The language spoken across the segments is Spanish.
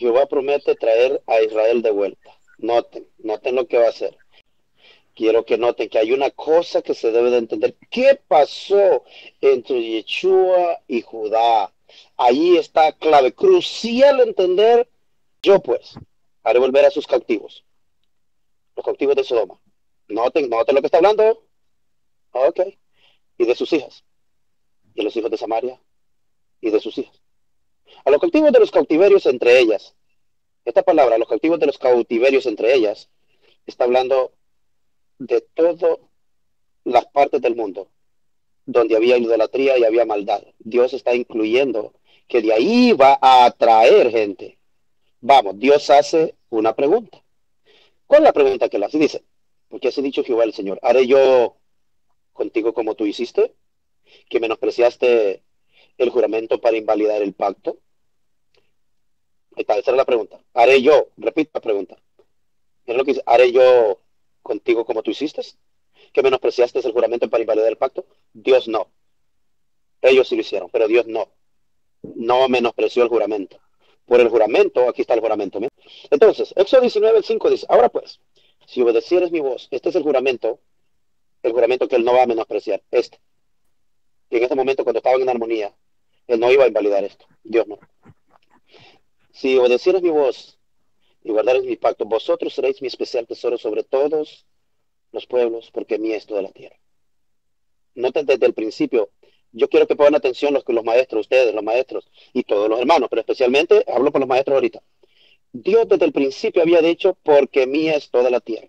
Jehová promete traer a Israel de vuelta. Noten lo que va a hacer. Quiero que noten que hay una cosa que se debe de entender. ¿Qué pasó entre Yeshua y Judá? Ahí está clave, crucial entender. Yo pues haré volver a sus cautivos, los cautivos de Sodoma. Noten lo que está hablando. Ok. Y de sus hijas, y los hijos de Samaria, y de sus hijas. A los cautivos de los cautiverios entre ellas. Esta palabra, los cautivos de los cautiverios entre ellas, está hablando de todas las partes del mundo donde había idolatría y había maldad. Dios está incluyendo que de ahí va a atraer gente. Vamos, Dios hace una pregunta. ¿Cuál es la pregunta que le hace? Dice, porque así ha dicho Jehová el Señor, ¿haré yo contigo como tú hiciste? Que menospreciaste el juramento para invalidar el pacto. Esa era la pregunta. ¿Haré yo? Repito la pregunta. Es lo que dice, ¿haré yo contigo como tú hiciste? Que menospreciaste el juramento para invalidar el pacto. Dios no. Ellos sí lo hicieron, pero Dios no. No menospreció el juramento. Por el juramento, aquí está el juramento. ¿Mira? Entonces, Éxodo 19, el 5 dice, ahora pues, si obedecieres mi voz, este es el juramento que él no va a menospreciar. Y en este momento, cuando estaban en armonía, él no iba a invalidar esto. Dios no. Si obedecieres mi voz y guardaréis mi pacto, vosotros seréis mi especial tesoro sobre todos los pueblos, porque mí es toda la tierra. Noten desde el principio, yo quiero que pongan atención los maestros, ustedes, los maestros y todos los hermanos, pero especialmente hablo por los maestros ahorita. Dios desde el principio había dicho, porque mía es toda la tierra.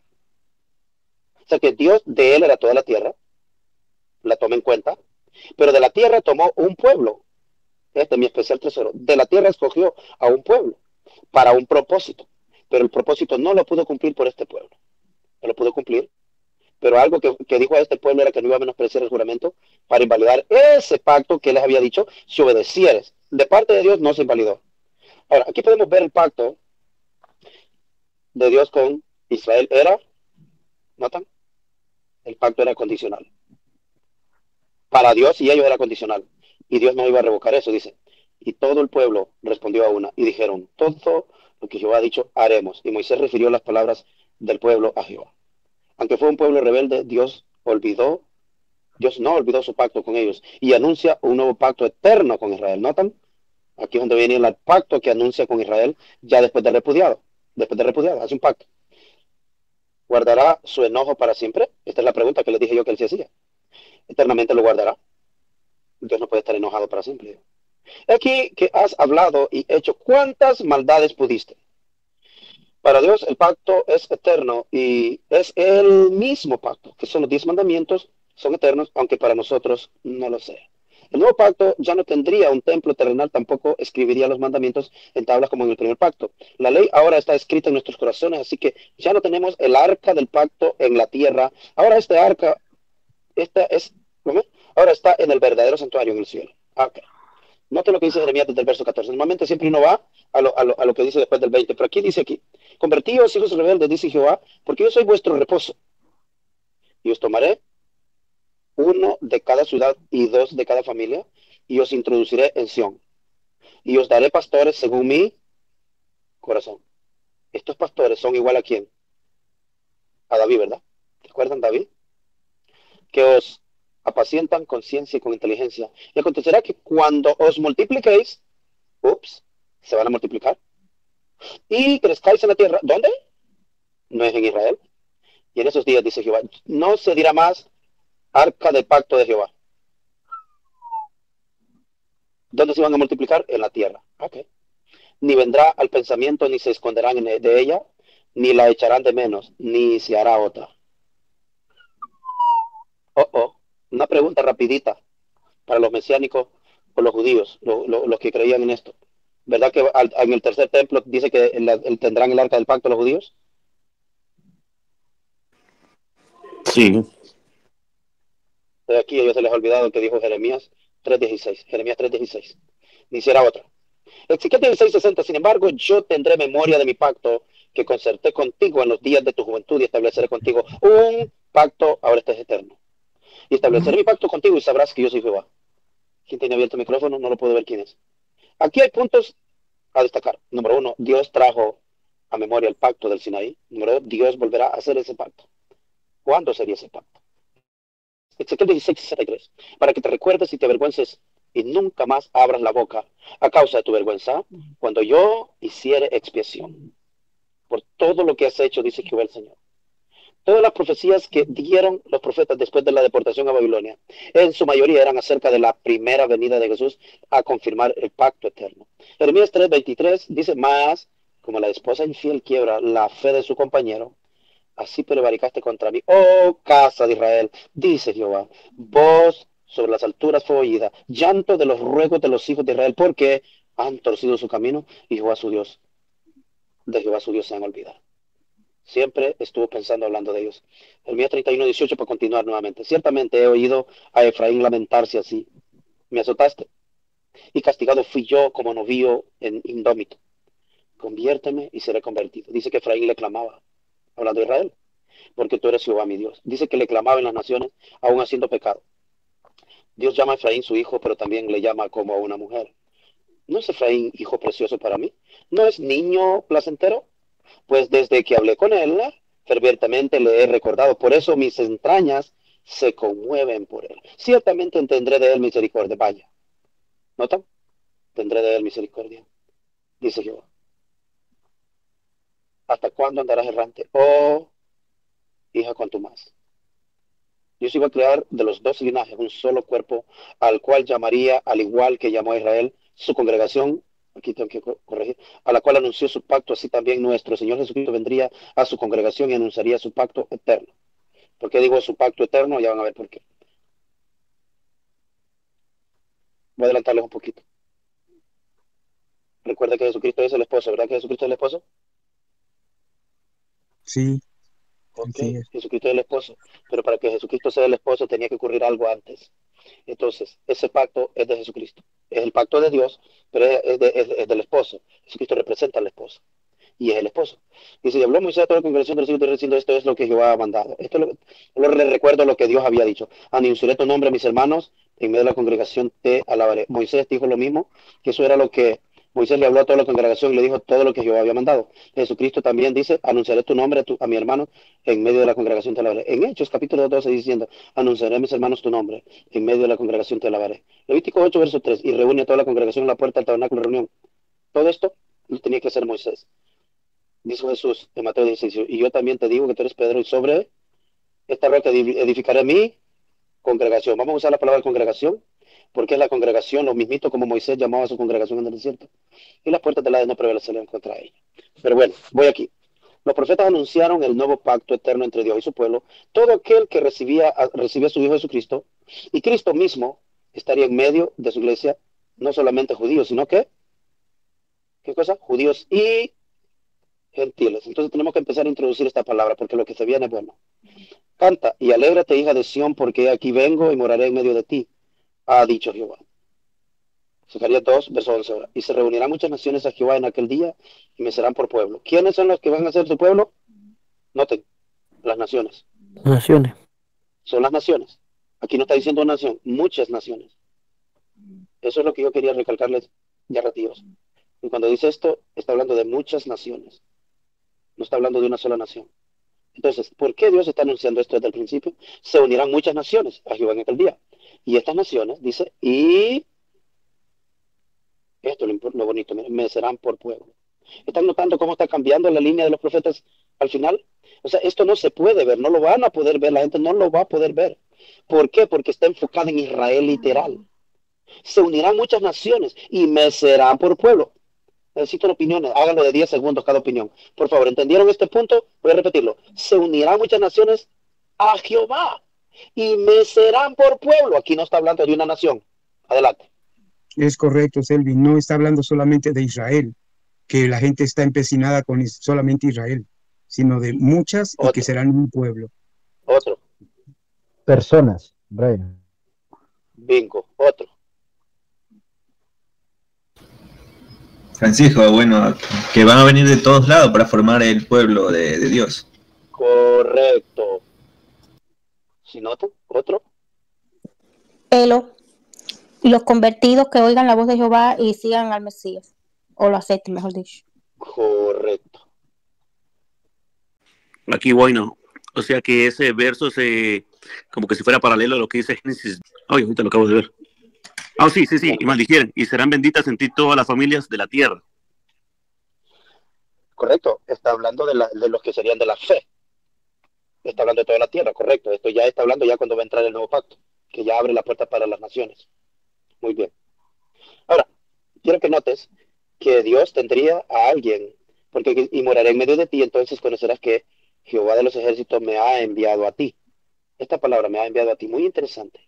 O sea que Dios de él era toda la tierra, la toma en cuenta, pero de la tierra tomó un pueblo. Este es mi especial tesoro. De la tierra escogió a un pueblo para un propósito, pero el propósito no lo pudo cumplir por este pueblo. No lo pudo cumplir, pero algo que dijo a este pueblo era que no iba a menospreciar el juramento para invalidar ese pacto que les había dicho, si obedecieres. De parte de Dios no se invalidó. Ahora, aquí podemos ver el pacto de Dios con Israel. ¿Notan? El pacto era condicional. Para Dios y ellos era condicional. Y Dios no iba a revocar eso, dice. Y todo el pueblo respondió a una y dijeron, todo lo que Jehová ha dicho haremos. Y Moisés refirió las palabras del pueblo a Jehová. Aunque fue un pueblo rebelde, Dios no olvidó su pacto con ellos y anuncia un nuevo pacto eterno con Israel. ¿Notan? Aquí es donde viene el pacto que anuncia con Israel ya después de repudiado. Después de repudiado, hace un pacto. ¿Guardará su enojo para siempre? Esta es la pregunta que les dije yo que él se hacía. Eternamente lo guardará. Dios no puede estar enojado para siempre. Aquí que has hablado y hecho cuántas maldades pudiste. Para Dios el pacto es eterno y es el mismo pacto, que son los 10 mandamientos, son eternos, aunque para nosotros no lo sea. El nuevo pacto ya no tendría un templo terrenal, tampoco escribiría los mandamientos en tablas como en el primer pacto. La ley ahora está escrita en nuestros corazones, así que ya no tenemos el arca del pacto en la tierra. Ahora este arca, esta es, ¿no? Ahora está en el verdadero santuario en el cielo. Okay. Note lo que dice Jeremías desde el verso 14. Normalmente siempre uno va a lo que dice después del 20, pero aquí dice aquí, convertíos hijos rebeldes, dice Jehová, porque yo soy vuestro reposo. Y os tomaré uno de cada ciudad y dos de cada familia, y os introduciré en Sión. Y os daré pastores según mi corazón. Estos pastores son igual a quién? A David, ¿verdad? ¿Recuerdan David? Que os apacientan con ciencia y con inteligencia. Y acontecerá que cuando os multipliquéis, se van a multiplicar, y crezcáis en la tierra. ¿Dónde? No es en Israel. Y en esos días, dice Jehová, no se dirá más arca del pacto de Jehová. ¿Dónde se van a multiplicar? En la tierra. Okay. Ni vendrá al pensamiento, ni se esconderán de ella, ni la echarán de menos, ni se hará otra. Una pregunta rapidita para los mesiánicos o los judíos, los que creían en esto. ¿Verdad que en el tercer templo dice que tendrán el arca del pacto los judíos? Sí. De aquí a ellos se les ha olvidado que dijo Jeremías 3:16. Jeremías 3:16. Ni será otra. Ezequiel 16:60. Sin embargo, yo tendré memoria de mi pacto que concerté contigo en los días de tu juventud y estableceré contigo un pacto, ahora este es eterno. Y estableceré mi pacto contigo y sabrás que yo soy Jehová. ¿Quién tiene abierto el micrófono? No lo puedo ver quién es. Aquí hay puntos a destacar. Número uno, Dios trajo a memoria el pacto del Sinaí. Número dos, Dios volverá a hacer ese pacto. ¿Cuándo sería ese pacto? Ezequiel 16:63, para que te recuerdes y te avergüences y nunca más abras la boca a causa de tu vergüenza, cuando yo hiciere expiación por todo lo que has hecho, dice Jehová el Señor. Todas las profecías que dieron los profetas después de la deportación a Babilonia, en su mayoría eran acerca de la primera venida de Jesús a confirmar el pacto eterno. Jeremías 3:23 dice, más, como la esposa infiel quiebra la fe de su compañero, así prevaricaste contra mí, oh casa de Israel, dice Jehová, voz sobre las alturas fue oída, llanto de los ruegos de los hijos de Israel, porque han torcido su camino y Jehová su Dios, de Jehová su Dios se han olvidado. Siempre estuvo pensando hablando de ellos. Jeremías 31:18 para continuar nuevamente. Ciertamente he oído a Efraín lamentarse así. Me azotaste y castigado fui yo como novillo en indómito. Conviérteme y seré convertido. Dice que Efraín le clamaba, hablando de Israel, porque tú eres Jehová mi Dios. Dice que le clamaba en las naciones, aún haciendo pecado. Dios llama a Efraín su hijo, pero también le llama como a una mujer. ¿No es Efraín hijo precioso para mí? ¿No es niño placentero? Pues desde que hablé con él, fervientemente le he recordado. Por eso mis entrañas se conmueven por él. Ciertamente tendré de él misericordia. Vaya, ¿notan? Tendré de él misericordia, dice Jehová. ¿Hasta cuándo andarás errante? Oh, hija contumaz. Dios iba a crear de los dos linajes un solo cuerpo, al cual llamaría, al igual que llamó a Israel, su congregación, aquí tengo que corregir, a la cual anunció su pacto, así también nuestro Señor Jesucristo vendría a su congregación y anunciaría su pacto eterno. ¿Por qué digo su pacto eterno? Ya van a ver por qué. Voy a adelantarles un poquito. Recuerda que Jesucristo es el esposo, ¿verdad que Jesucristo es el esposo? Sí, Ok, así es. Jesucristo es el esposo, pero para que Jesucristo sea el esposo tenía que ocurrir algo antes. Entonces, ese pacto es de Jesucristo. Es el pacto de Dios, pero es del esposo. Jesucristo representa al esposo y es el esposo. Dice, y habló Moisés a toda la congregación de los hijos de Israel diciendo, esto es lo que Jehová ha mandado. Esto es le recuerdo lo que Dios había dicho. Anunciaré tu nombre a mis hermanos, en medio de la congregación te alabaré. Moisés dijo lo mismo, que eso era lo que Moisés le habló a toda la congregación y le dijo todo lo que Jehová había mandado. Jesucristo también dice, anunciaré tu nombre a mi hermano, en medio de la congregación te alabaré. En Hechos capítulo 12 diciendo, anunciaré a mis hermanos tu nombre, en medio de la congregación te alabaré. Levítico 8 verso 3, y reúne a toda la congregación en la puerta del tabernáculo de reunión. Todo esto lo tenía que hacer Moisés. Dijo Jesús en Mateo 16, y yo también te digo que tú eres Pedro, y sobre esta roca edificaré mi congregación. Vamos a usar la palabra congregación, porque es la congregación, lo mismito como Moisés llamaba a su congregación en el desierto. Y las puertas del Hades no prevalecieron contra ella. Pero bueno, voy aquí. Los profetas anunciaron el nuevo pacto eterno entre Dios y su pueblo. Todo aquel que recibía a su Hijo Jesucristo, y Cristo mismo estaría en medio de su iglesia, no solamente judíos, sino que, ¿qué cosa? Judíos y gentiles. Entonces tenemos que empezar a introducir esta palabra, porque lo que se viene es bueno. Canta y alégrate, hija de Sión, porque aquí vengo y moraré en medio de ti, ha dicho Jehová. Zacarías 2, verso 11 ahora. Y se reunirán muchas naciones a Jehová en aquel día y me serán por pueblo. ¿Quiénes son los que van a ser su pueblo? Noten, las naciones. Naciones. Son las naciones. Aquí no está diciendo una nación, muchas naciones. Eso es lo que yo quería recalcarles ya retiros. Y cuando dice esto, está hablando de muchas naciones. No está hablando de una sola nación. Entonces, ¿por qué Dios está anunciando esto desde el principio? Se unirán muchas naciones a Jehová en aquel día. Y estas naciones, dice, y esto es lo bonito, miren, me serán por pueblo. ¿Están notando cómo está cambiando la línea de los profetas al final? O sea, esto no se puede ver, no lo van a poder ver, la gente no lo va a poder ver. ¿Por qué? Porque está enfocada en Israel literal. Se unirán muchas naciones y me serán por pueblo. Necesito opiniones, háganlo de 10 segundos cada opinión. Por favor, ¿entendieron este punto? Voy a repetirlo. Se unirán muchas naciones a Jehová y me serán por pueblo. Aquí no está hablando de una nación. Adelante. Es correcto, Selvin. No está hablando solamente de Israel, que la gente está empecinada con solamente Israel, sino de muchas y que Otro, serán un pueblo. otro, Personas, reino. bingo, otro. Francisco, bueno, que van a venir de todos lados para formar el pueblo de Dios. Correcto. ¿Sí notan? Otro. Elo, y los convertidos que oigan la voz de Jehová y sigan al Mesías. o lo acepten, mejor dicho. Correcto. Aquí, bueno, o sea que ese verso se, como que si fuera paralelo a lo que dice Génesis. Ay, ahorita lo acabo de ver. Ah, sí, sí, sí, y maldijeron, y serán benditas en ti todas las familias de la tierra. Correcto. Está hablando de los que serían de la fe. Está hablando de toda la tierra, correcto. Esto ya está hablando ya cuando va a entrar el nuevo pacto, que ya abre la puerta para las naciones. Muy bien. Ahora, quiero que notes que Dios tendría a alguien, porque y moraré en medio de ti, entonces conocerás que Jehová de los ejércitos me ha enviado a ti. Esta palabra me ha enviado a ti, muy interesante.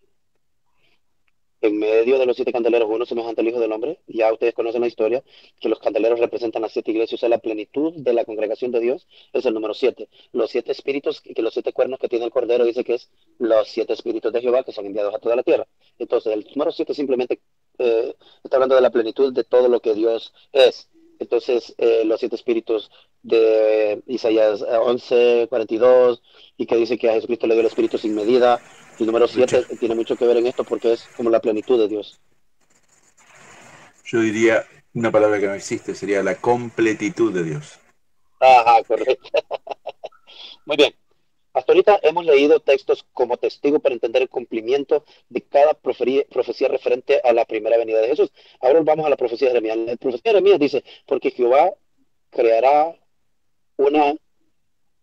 En medio de los 7 candeleros, uno semejante al Hijo del Hombre. Ya ustedes conocen la historia, que los candeleros representan las 7 iglesias, o sea, la plenitud de la congregación de Dios es el número 7. Los 7 espíritus, que los 7 cuernos que tiene el Cordero, dice que es los 7 espíritus de Jehová que son enviados a toda la tierra. Entonces, el número 7 simplemente está hablando de la plenitud de todo lo que Dios es. Entonces, los 7 espíritus de Isaías 11:42, y que dice que a Jesucristo le dio el espíritu sin medida. El número 7 tiene mucho que ver en esto porque es como la plenitud de Dios. Yo diría una palabra que no existe, sería la completitud de Dios. Ajá, correcto. Muy bien. Hasta ahorita hemos leído textos como testigo para entender el cumplimiento de cada profecía referente a la primera venida de Jesús. Ahora vamos a la profecía de Jeremías. La profecía de Jeremías dice, porque Jehová creará una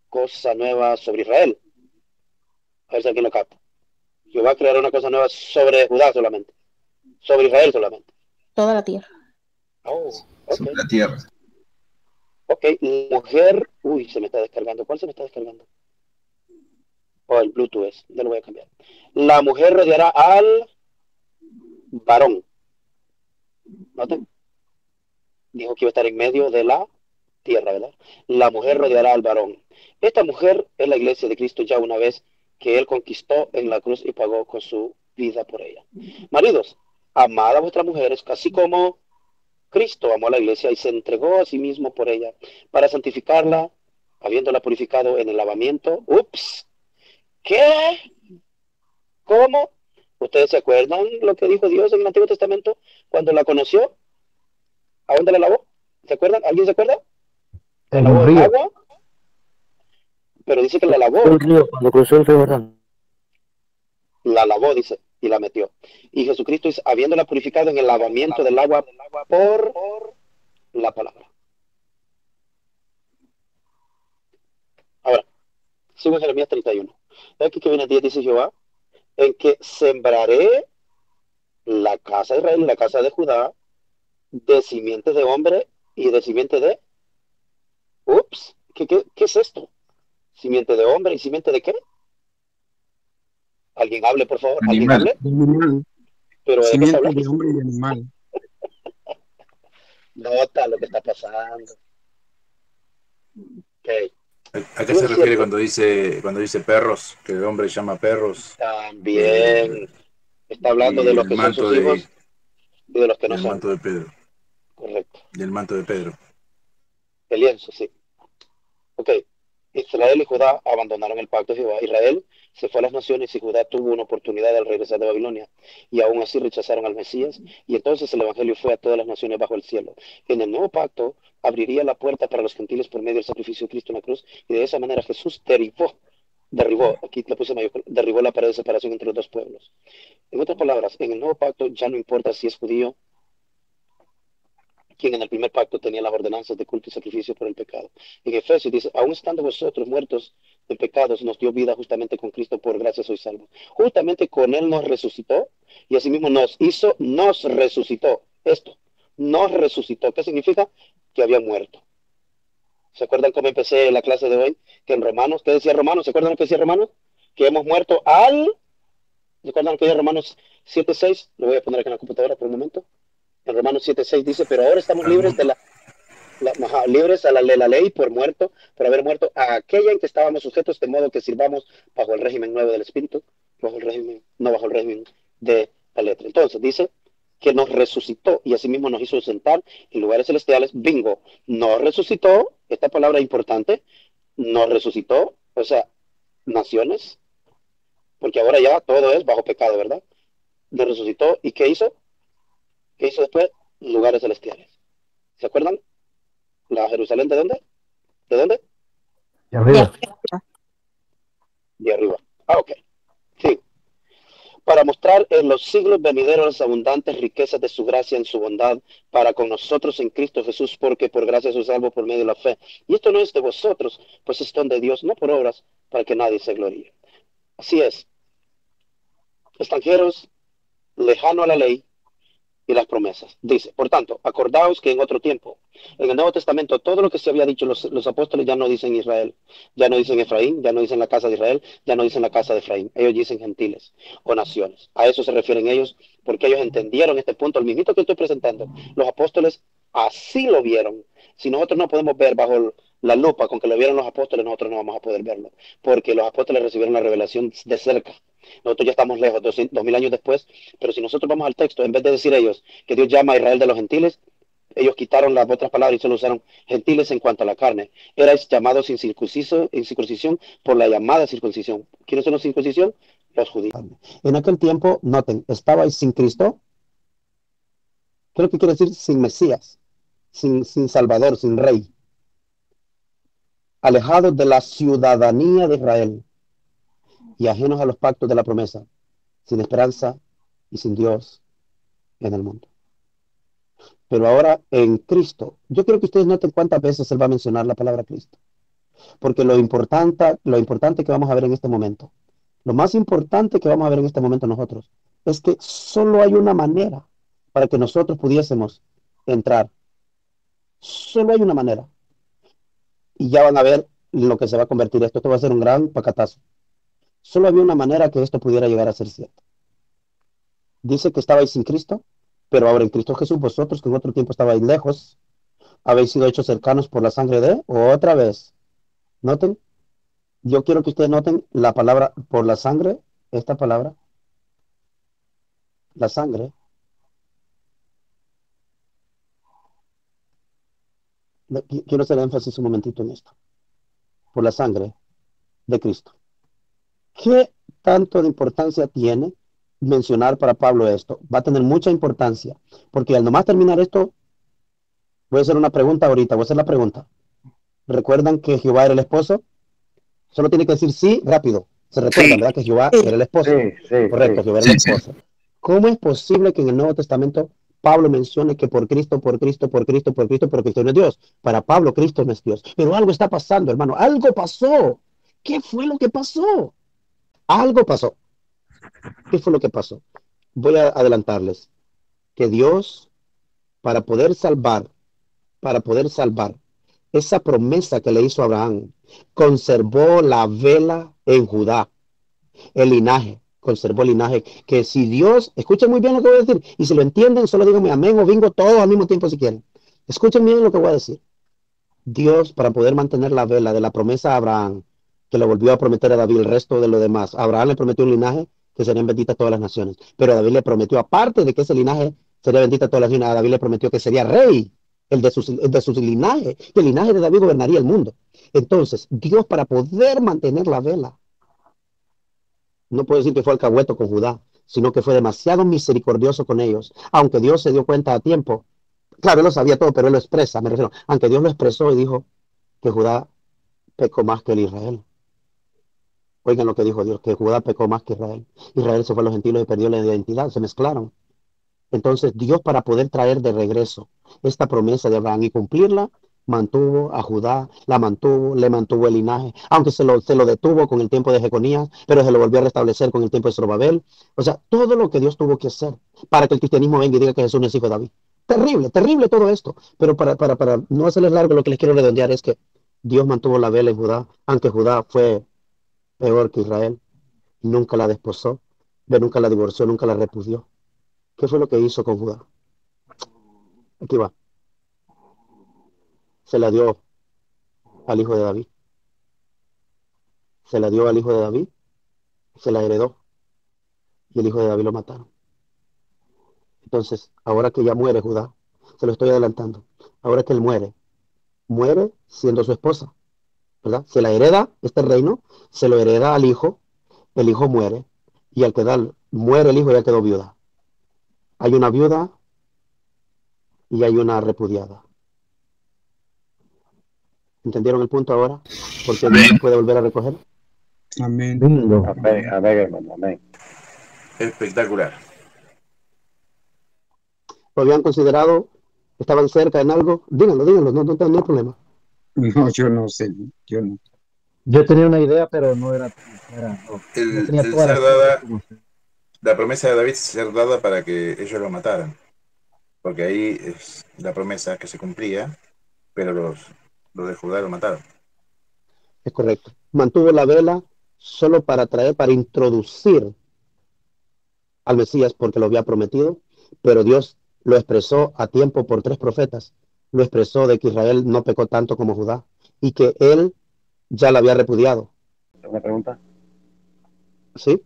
cosa nueva sobre Israel. A ver si alguien lo capta. Jehová creará una cosa nueva sobre Judá solamente. Sobre Israel solamente. Toda la tierra. Oh, Sobre ok. la tierra. Ok, mujer. Uy, se me está descargando. ¿Cuál se me está descargando? Oh, el Bluetooth es. Ya lo voy a cambiar. La mujer rodeará al varón. ¿Noten? Dijo que iba a estar en medio de la tierra, ¿verdad? La mujer rodeará al varón. Esta mujer es la iglesia de Cristo ya una vez que él conquistó en la cruz y pagó con su vida por ella. Maridos, amad a vuestras mujeres, así como Cristo amó a la iglesia y se entregó a sí mismo por ella, para santificarla, habiéndola purificado en el lavamiento. Ups, ¿qué? ¿Cómo? ¿Ustedes se acuerdan lo que dijo Dios en el Antiguo Testamento cuando la conoció? ¿A dónde la lavó? ¿Se acuerdan? ¿Alguien se acuerda? La En lavó un en río. agua, pero dice que la lavó. El río, cuando cruzó el río Jordán. La lavó, dice, y la metió. Y Jesucristo, habiéndola purificado en el lavamiento del agua por la palabra. Ahora, sigo en Jeremías 31. Aquí que viene el día, dice Jehová, en que sembraré la casa de Israel y la casa de Judá de simiente de hombre y de simiente de... Ups, ¿qué es esto? ¿Simiente de hombre y simiente de qué? ¿Alguien hable, por favor? ¿Alguien Animal. hable? De animal, ¿Pero de qué está simiente de hablando? hombre y de animal. Nota lo que está pasando. Ok. ¿A qué No se es refiere cierto. cuando dice perros? Que el hombre llama perros. También está hablando Y de los el que son sus manto hijos y de los que y no el son. manto de Pedro. Correcto. Y el manto de Pedro. El lienzo, sí. Ok. Israel y Judá abandonaron el pacto de Jehová. Israel se fue a las naciones y Judá tuvo una oportunidad al regresar de Babilonia. Y aún así rechazaron al Mesías. Y entonces el Evangelio fue a todas las naciones bajo el cielo. En el nuevo pacto abriría la puerta para los gentiles por medio del sacrificio de Cristo en la cruz. Y de esa manera Jesús derribó, aquí le puse mayúscula, derribó la pared de separación entre los dos pueblos. En otras palabras, en el nuevo pacto ya no importa si es judío, quien en el primer pacto tenía las ordenanzas de culto y sacrificio por el pecado. En Efesios dice, aún estando vosotros muertos en pecados, nos dio vida justamente con Cristo, por gracia sois salvos. Justamente con Él nos resucitó y asimismo nos resucitó. Esto, nos resucitó. ¿Qué significa? Que había muerto. ¿Se acuerdan cómo empecé la clase de hoy? Que en Romanos, ¿qué decía Romanos? ¿Se acuerdan lo que decía Romanos? Que hemos muerto ¿se acuerdan lo que decía Romanos 7:6? Lo voy a poner aquí en la computadora por un momento. En Romanos 7:6 dice, pero ahora estamos libres de libres de la ley por haber muerto a aquella en que estábamos sujetos, de modo que sirvamos bajo el régimen nuevo del Espíritu, no bajo el régimen de la letra. Entonces dice que nos resucitó y asimismo nos hizo sentar en lugares celestiales. Bingo, nos resucitó, esta palabra es importante, nos resucitó, o sea, naciones, porque ahora ya todo es bajo pecado, ¿verdad? Nos resucitó, ¿y qué hizo? ¿Qué hizo después? Lugares celestiales. ¿Se acuerdan? ¿La Jerusalén de dónde? ¿De dónde? Y arriba. De arriba. Ah, ok. Sí. Para mostrar en los siglos venideros las abundantes riquezas de su gracia en su bondad para con nosotros en Cristo Jesús, porque por gracia sois salvos por medio de la fe. Y esto no es de vosotros, pues es don de Dios, no por obras, para que nadie se gloríe. Así es. Extranjeros, lejano a la ley y las promesas. Dice, por tanto, acordaos que en otro tiempo, en el Nuevo Testamento, todo lo que se había dicho los apóstoles ya no dicen Israel, ya no dicen Efraín, ya no dicen la casa de Israel, ya no dicen la casa de Efraín. Ellos dicen gentiles o naciones. A eso se refieren ellos, porque ellos entendieron este punto, el mismito que estoy presentando. Los apóstoles así lo vieron. Si nosotros no podemos ver bajo la lupa con que lo vieron los apóstoles, nosotros no vamos a poder verlo, porque los apóstoles recibieron la revelación de cerca. Nosotros ya estamos lejos, 2000 años después, pero si nosotros vamos al texto, en vez de decir ellos que Dios llama a Israel de los gentiles, ellos quitaron las otras palabras y solo usaron gentiles en cuanto a la carne. Erais llamados sin circuncisión por la llamada circuncisión. ¿Quiénes son los circuncisión? Los judíos. En aquel tiempo, noten, estabais sin Cristo. ¿Qué es lo que quiere decir sin Mesías? Sin Salvador, sin Rey. Alejados de la ciudadanía de Israel y ajenos a los pactos de la promesa, sin esperanza y sin Dios en el mundo. Pero ahora en Cristo, yo quiero que ustedes noten cuántas veces Él va a mencionar la palabra Cristo, porque lo importante que vamos a ver en este momento, lo más importante que vamos a ver en este momento nosotros, es que solo hay una manera para que nosotros pudiésemos entrar. Solo hay una manera. Y ya van a ver lo que se va a convertir esto. Esto va a ser un gran pacatazo. Solo había una manera que esto pudiera llegar a ser cierto. Dice que estabais sin Cristo, pero ahora en Cristo Jesús, vosotros que en otro tiempo estabais lejos, habéis sido hechos cercanos por la sangre de, otra vez, noten, yo quiero que ustedes noten la palabra por la sangre, esta palabra, la sangre, quiero hacer énfasis un momentito en esto, por la sangre de Cristo. ¿Qué tanto de importancia tiene mencionar para Pablo esto? Va a tener mucha importancia, porque al nomás terminar esto, voy a hacer una pregunta ahorita, voy a hacer la pregunta. ¿Recuerdan que Jehová era el esposo? Solo tiene que decir sí, rápido. Se recuerdan, ¿verdad? Que Jehová era el esposo. Correcto, Jehová era el esposo. ¿Cómo es posible que en el Nuevo Testamento Pablo mencione que por Cristo no es Dios? Para Pablo, Cristo no es Dios. Pero algo está pasando, hermano. Algo pasó. ¿Qué fue lo que pasó? Algo pasó. ¿Qué fue lo que pasó? Voy a adelantarles que Dios, para poder salvar esa promesa que le hizo a Abraham, conservó la vela en Judá, el linaje, conservó el linaje, que si Dios, escuchen muy bien lo que voy a decir, y si lo entienden, solo díganme amén o bingo todos al mismo tiempo si quieren. Escuchen bien lo que voy a decir. Dios, para poder mantener la vela de la promesa a Abraham, que le volvió a prometer a David el resto de lo demás, a Abraham le prometió un linaje que serían benditas todas las naciones, pero a David le prometió, aparte de que ese linaje sería bendita todas las naciones, a David le prometió que sería rey, el de su linaje, que el linaje de David gobernaría el mundo. Entonces, Dios, para poder mantener la vela, no puedo decir que fue alcahueto con Judá, sino que fue demasiado misericordioso con ellos, aunque Dios se dio cuenta a tiempo. Claro, él lo sabía todo, pero él lo expresa, me refiero, aunque Dios lo expresó y dijo que Judá pecó más que el Israel. Oigan lo que dijo Dios, que Judá pecó más que Israel. Israel se fue a los gentiles y perdió la identidad, se mezclaron. Entonces Dios, para poder traer de regreso esta promesa de Abraham y cumplirla, mantuvo a Judá, le mantuvo el linaje, aunque se lo detuvo con el tiempo de Jeconías, pero se lo volvió a restablecer con el tiempo de Zorobabel. O sea, todo lo que Dios tuvo que hacer para que el cristianismo venga y diga que Jesús no es hijo de David. Terrible, terrible todo esto. Pero para no hacerles largo, lo que les quiero redondear es que Dios mantuvo la vela en Judá, aunque Judá fue peor que Israel, nunca la desposó, nunca la divorció, nunca la repudió. ¿Qué fue lo que hizo con Judá? Aquí va. Se la dio al hijo de David. Se la dio al hijo de David, se la heredó, y el hijo de David lo mataron. Entonces, ahora que ya muere Judá, se lo estoy adelantando, ahora que él muere siendo su esposa, ¿verdad? Se la hereda este reino, se lo hereda al hijo, el hijo muere, y al quedar, muere el hijo, ya quedó viuda. Hay una viuda y hay una repudiada. ¿Entendieron el punto ahora? Porque Dios puede volver a recoger. Amén. Bingo. Amén, amén, hermano, amén. Espectacular. ¿Lo habían considerado? ¿Estaban cerca en algo? Díganlo, no hay problema. No, yo no sé, yo no. Yo tenía una idea, pero no tenía El todas ser las dada, como usted. la promesa de David ser dada para que ellos lo mataran. Porque ahí es la promesa que se cumplía, pero los de Judá lo mataron. Es correcto. Mantuvo la vela solo para introducir al Mesías porque lo había prometido, pero Dios lo expresó a tiempo por 3 profetas. Lo expresó de que Israel no pecó tanto como Judá y que él ya la había repudiado. Una pregunta. ¿Sí?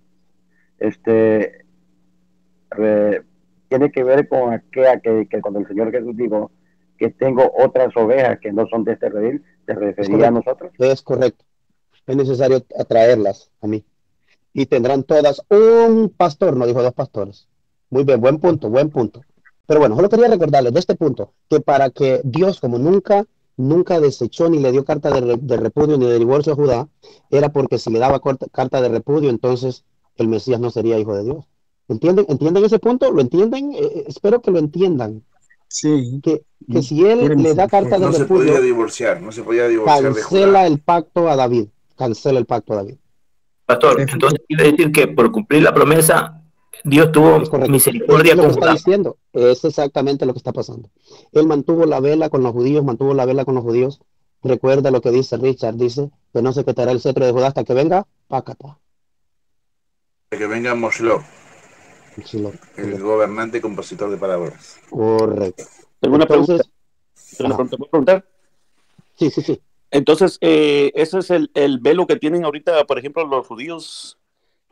Tiene que ver con aquella que cuando el Señor Jesús dijo que tengo otras ovejas que no son de este redil, ¿se refería a nosotros? Es correcto. Es necesario atraerlas a mí. Y tendrán todas un pastor, no dijo 2 pastores. Muy bien, buen punto. Pero bueno, solo quería recordarles de este punto, que para que Dios, como nunca desechó ni le dio carta de repudio ni de divorcio a Judá, era porque si le daba carta de repudio, entonces el Mesías no sería hijo de Dios. ¿Entienden ese punto? ¿Lo entienden? Espero que lo entiendan. Sí. Que si él le da carta de No se repudio, podía divorciar, no se podía divorciar de Judá. cancela el pacto a David. Pastor, entonces quiere decir que por cumplir la promesa, Dios tuvo misericordia Es lo con que está Judá. diciendo. Es exactamente lo que está pasando. Él mantuvo la vela con los judíos. Recuerda lo que dice Richard, dice que no se quitará el cetro de Judá hasta que venga Pácata. Que venga Moshló, el gobernante compositor de parábolas. Correcto. Tengo una pregunta. Ajá. ¿Puedo preguntar? Sí. Entonces, ese es el velo que tienen ahorita, por ejemplo, los judíos,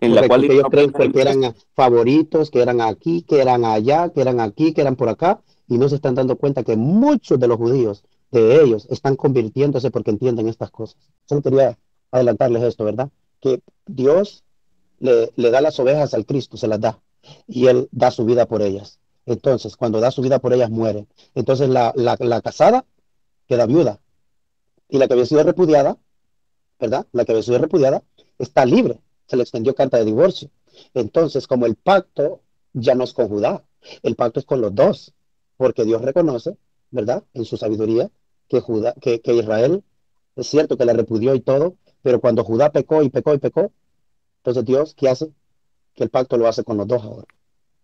en la cual que ellos creen que eran favoritos, que eran aquí, que eran allá, que eran aquí, que eran por acá, y no se están dando cuenta que muchos de los judíos, de ellos, están convirtiéndose porque entienden estas cosas. Solo quería adelantarles esto, ¿verdad? Que Dios le da las ovejas al Cristo, se las da, y Él da su vida por ellas. Entonces, cuando da su vida por ellas, muere. Entonces, la casada queda viuda, y la que había sido repudiada, ¿verdad? La que había sido repudiada está libre, se le extendió carta de divorcio. Entonces, como el pacto ya no es con Judá, el pacto es con los dos, porque Dios reconoce, ¿verdad? En su sabiduría, que Israel, es cierto que la repudió y todo, pero cuando Judá pecó, entonces Dios, ¿qué hace? Que el pacto lo hace con los dos ahora.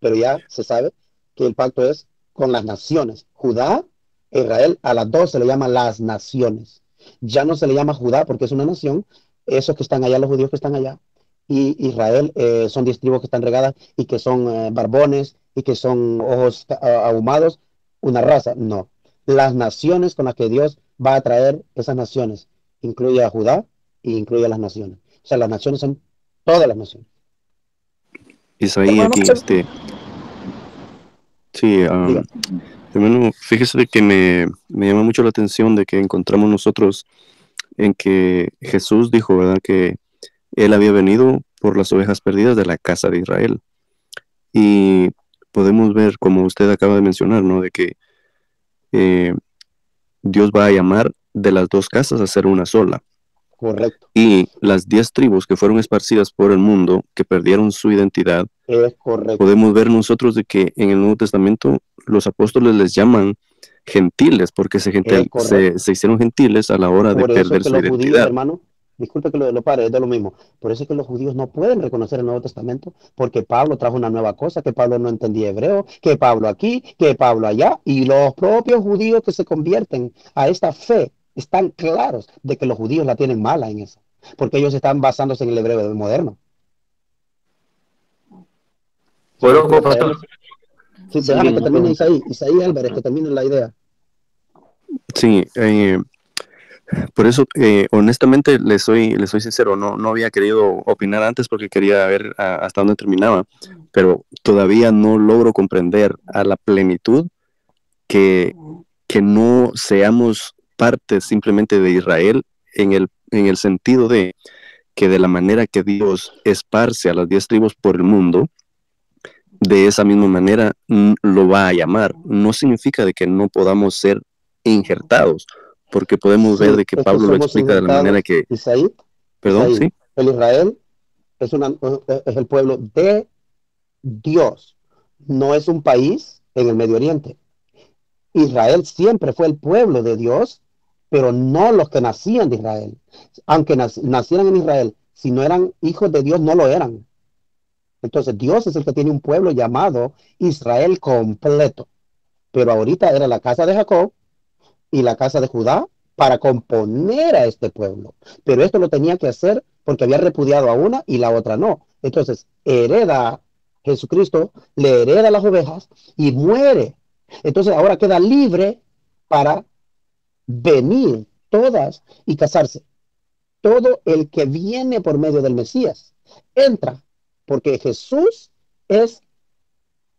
Pero ya se sabe que el pacto es con las naciones. Judá e Israel, a las dos se le llama las naciones. Ya no se le llama Judá porque es una nación, esos que están allá, los judíos que están allá, y Israel son 10 tribus que están regadas y que son barbones y que son ojos ahumados, una raza. No, las naciones con las que Dios va a traer esas naciones, incluye a Judá y incluye a las naciones. O sea, las naciones son todas las naciones. Isaí, aquí, sí, hermano, fíjese de que me llama mucho la atención de que encontramos nosotros en que Jesús dijo, ¿verdad?, que Él había venido por las ovejas perdidas de la casa de Israel. Y podemos ver, como usted acaba de mencionar, ¿no?, de que Dios va a llamar de las dos casas a ser una sola. Correcto. Y las 10 tribus que fueron esparcidas por el mundo, que perdieron su identidad, es correcto. Podemos ver nosotros de que en el Nuevo Testamento los apóstoles les llaman gentiles, porque se hicieron gentiles a la hora de perder su identidad. Judíos, hermano, disculpe que lo pare, es de lo mismo. Por eso es que los judíos no pueden reconocer el Nuevo Testamento, porque Pablo trajo una nueva cosa, que Pablo no entendía hebreo, que Pablo aquí, que Pablo allá, y los propios judíos que se convierten a esta fe están claros de que los judíos la tienen mala en eso, porque ellos están basándose en el hebreo moderno. ¿Puedo compartir? Sí, déjame que termine Isaí Álvarez, que termine la idea. Sí, por eso, honestamente, le soy sincero, no había querido opinar antes porque quería ver hasta dónde terminaba, pero todavía no logro comprender a la plenitud que no seamos parte simplemente de Israel en el sentido de que de la manera que Dios esparce a las 10 tribus por el mundo, de esa misma manera lo va a llamar. No significa de que no podamos ser injertados, porque podemos ver de que es que Pablo lo somos explica de la manera que, Isaí, perdón, sí, el Israel es el pueblo de Dios, no es un país en el Medio Oriente. Israel siempre fue el pueblo de Dios, pero no los que nacían de Israel. Aunque nacieran en Israel, si no eran hijos de Dios, no lo eran. Entonces Dios es el que tiene un pueblo llamado Israel completo. Pero ahorita era la casa de Jacob y la casa de Judá para componer a este pueblo. Pero esto lo tenía que hacer porque había repudiado a una y la otra no. Entonces hereda Jesucristo, le hereda las ovejas y muere. Entonces ahora queda libre para venir todas y casarse. Todo el que viene por medio del Mesías entra, porque Jesús es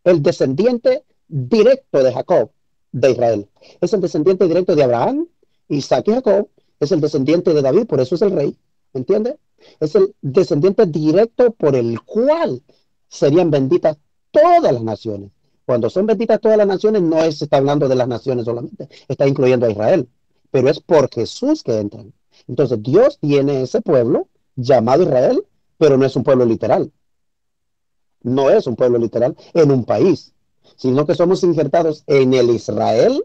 el descendiente directo de Jacob, de Israel. Es el descendiente directo de Abraham, Isaac y Jacob. Es el descendiente de David, por eso es el rey. ¿Entiende? Es el descendiente directo por el cual serían benditas todas las naciones. Cuando son benditas todas las naciones, no se está hablando de las naciones solamente, está incluyendo a Israel. Pero es por Jesús que entran. Entonces Dios tiene ese pueblo llamado Israel, pero no es un pueblo literal. No es un pueblo literal en un país, sino que somos injertados en el Israel,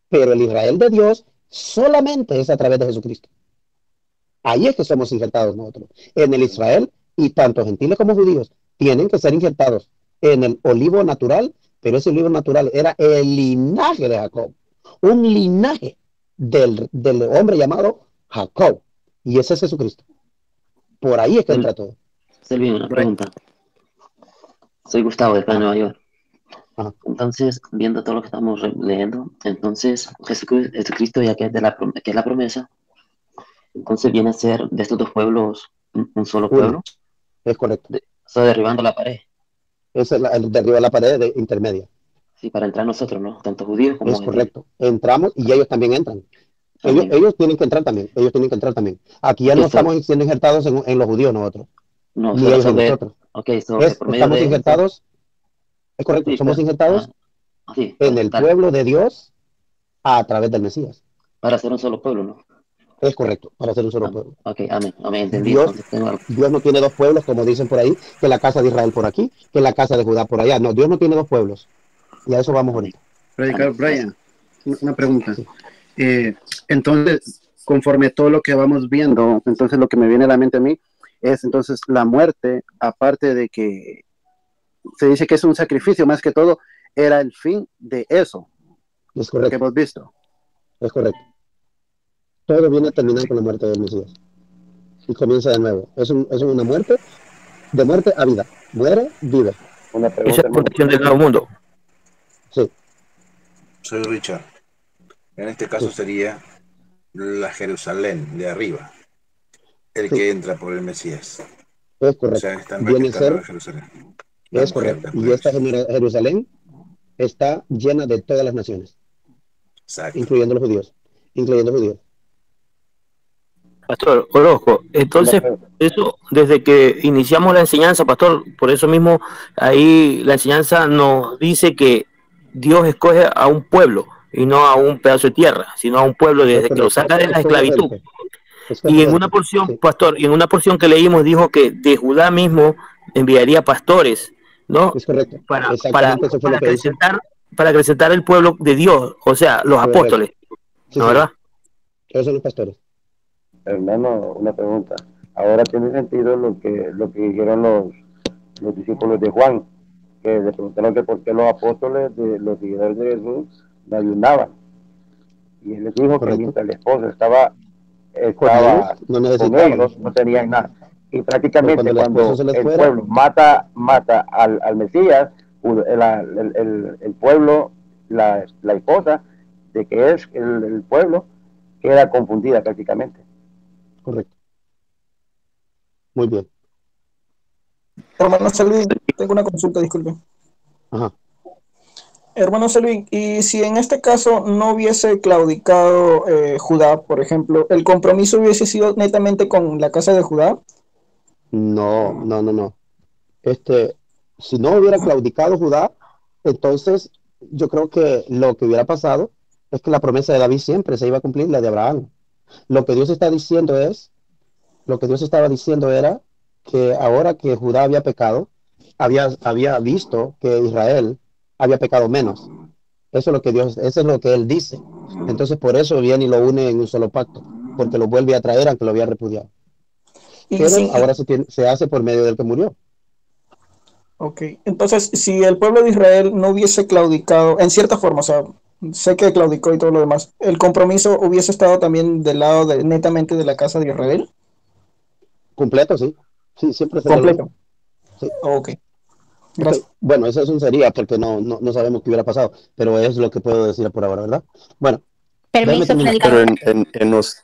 pero el Israel de Dios solamente es a través de Jesucristo. Ahí es que somos injertados nosotros, en el Israel, y tanto gentiles como judíos tienen que ser injertados en el olivo natural, pero ese olivo natural era el linaje de Jacob, un linaje del hombre llamado Jacob, y ese es Jesucristo. Por ahí es que entra todo. Selvin, una pregunta. Soy Gustavo de acá de Nueva York. Entonces, viendo todo lo que estamos leyendo, entonces Jesucristo, ya que es, que es la promesa, entonces viene a ser de estos dos pueblos un solo pueblo. Es correcto. Está derribando la pared. Es el derribar la pared intermedia. Sí, para entrar nosotros, ¿no? Tanto judíos como es correcto. Entramos y ellos también entran. Ellos tienen que entrar también. Ellos tienen que entrar también. Aquí ya no estamos siendo injertados en los judíos nosotros. No, ni ellos en nosotros. Estamos injertados. Es correcto. Sí, somos injertados en el pueblo de Dios a través del Mesías. Para ser un solo pueblo, ¿no? Es correcto, para ser un solo pueblo. Ok, amén, entendí. Dios no tiene dos pueblos, como dicen por ahí, que la casa de Israel por aquí, que la casa de Judá por allá. No, Dios no tiene dos pueblos. Y a eso vamos ahorita. Predicador Brian, una pregunta. Entonces, conforme todo lo que vamos viendo, entonces lo que me viene a la mente a mí es entonces la muerte, aparte de que se dice que es un sacrificio, más que todo, era el fin de eso. Es correcto. Que hemos visto. Es correcto. Todo viene a terminar con la muerte del Mesías. Y comienza de nuevo. Es una muerte, de muerte a vida. Muere, vive. Una pregunta. Esa es la protección del nuevo mundo. Sí. Soy Richard. En este caso sería la Jerusalén de arriba, el que entra por el Mesías. Es correcto. O sea, están Viene a ser, Jerusalén. es correcto. Y esta Jerusalén está llena de todas las naciones. Exacto. Incluyendo los judíos. Incluyendo judíos. Pastor Orozco, entonces eso desde que iniciamos la enseñanza, pastor, por eso mismo ahí la enseñanza nos dice que Dios escoge a un pueblo y no a un pedazo de tierra, sino a un pueblo desde que lo saca de la esclavitud. Y en una porción, pastor, y en una porción que leímos dijo que de Judá mismo enviaría pastores, ¿no? Es correcto. Para acrecentar el pueblo de Dios, o sea, los apóstoles, ¿no, verdad? Esos son los pastores. Hermano, una pregunta. Ahora tiene sentido lo que dijeron los discípulos de Juan, que le preguntaron que por qué los apóstoles, los seguidores de Jesús, no ayunaban. Y él les dijo que mientras la esposa estaba con ellos, no tenían nada. Y prácticamente cuando el pueblo mata al Mesías, el pueblo, la esposa de que es el pueblo, queda confundida prácticamente. Correcto. Muy bien. Hermano Selvin, tengo una consulta, disculpe. Ajá. Hermano Selvin, y si en este caso no hubiese claudicado Judá, por ejemplo, ¿el compromiso hubiese sido netamente con la casa de Judá? No. Si no hubiera claudicado Judá, entonces yo creo que lo que hubiera pasado Es que la promesa de David siempre se iba a cumplir, la de Abraham. Lo que Dios está diciendo lo que Dios estaba diciendo era que ahora que Judá había pecado, había visto que Israel había pecado menos. Eso es lo que él dice. Entonces por eso viene y lo une en un solo pacto, porque lo vuelve a traer aunque lo había repudiado. Pero ahora se hace por medio del que murió. Ok, entonces si el pueblo de Israel no hubiese claudicado, en cierta forma, o sea, sé que claudicó y todo lo demás, ¿el compromiso hubiese estado también del lado netamente de la casa de Israel? Completo, sí. Sí, siempre sería completo. Sí. Ok. Gracias. Okay. Bueno, eso es un sería porque no sabemos qué hubiera pasado, pero es lo que puedo decir por ahora, ¿verdad? Bueno. Permiso, pero en los,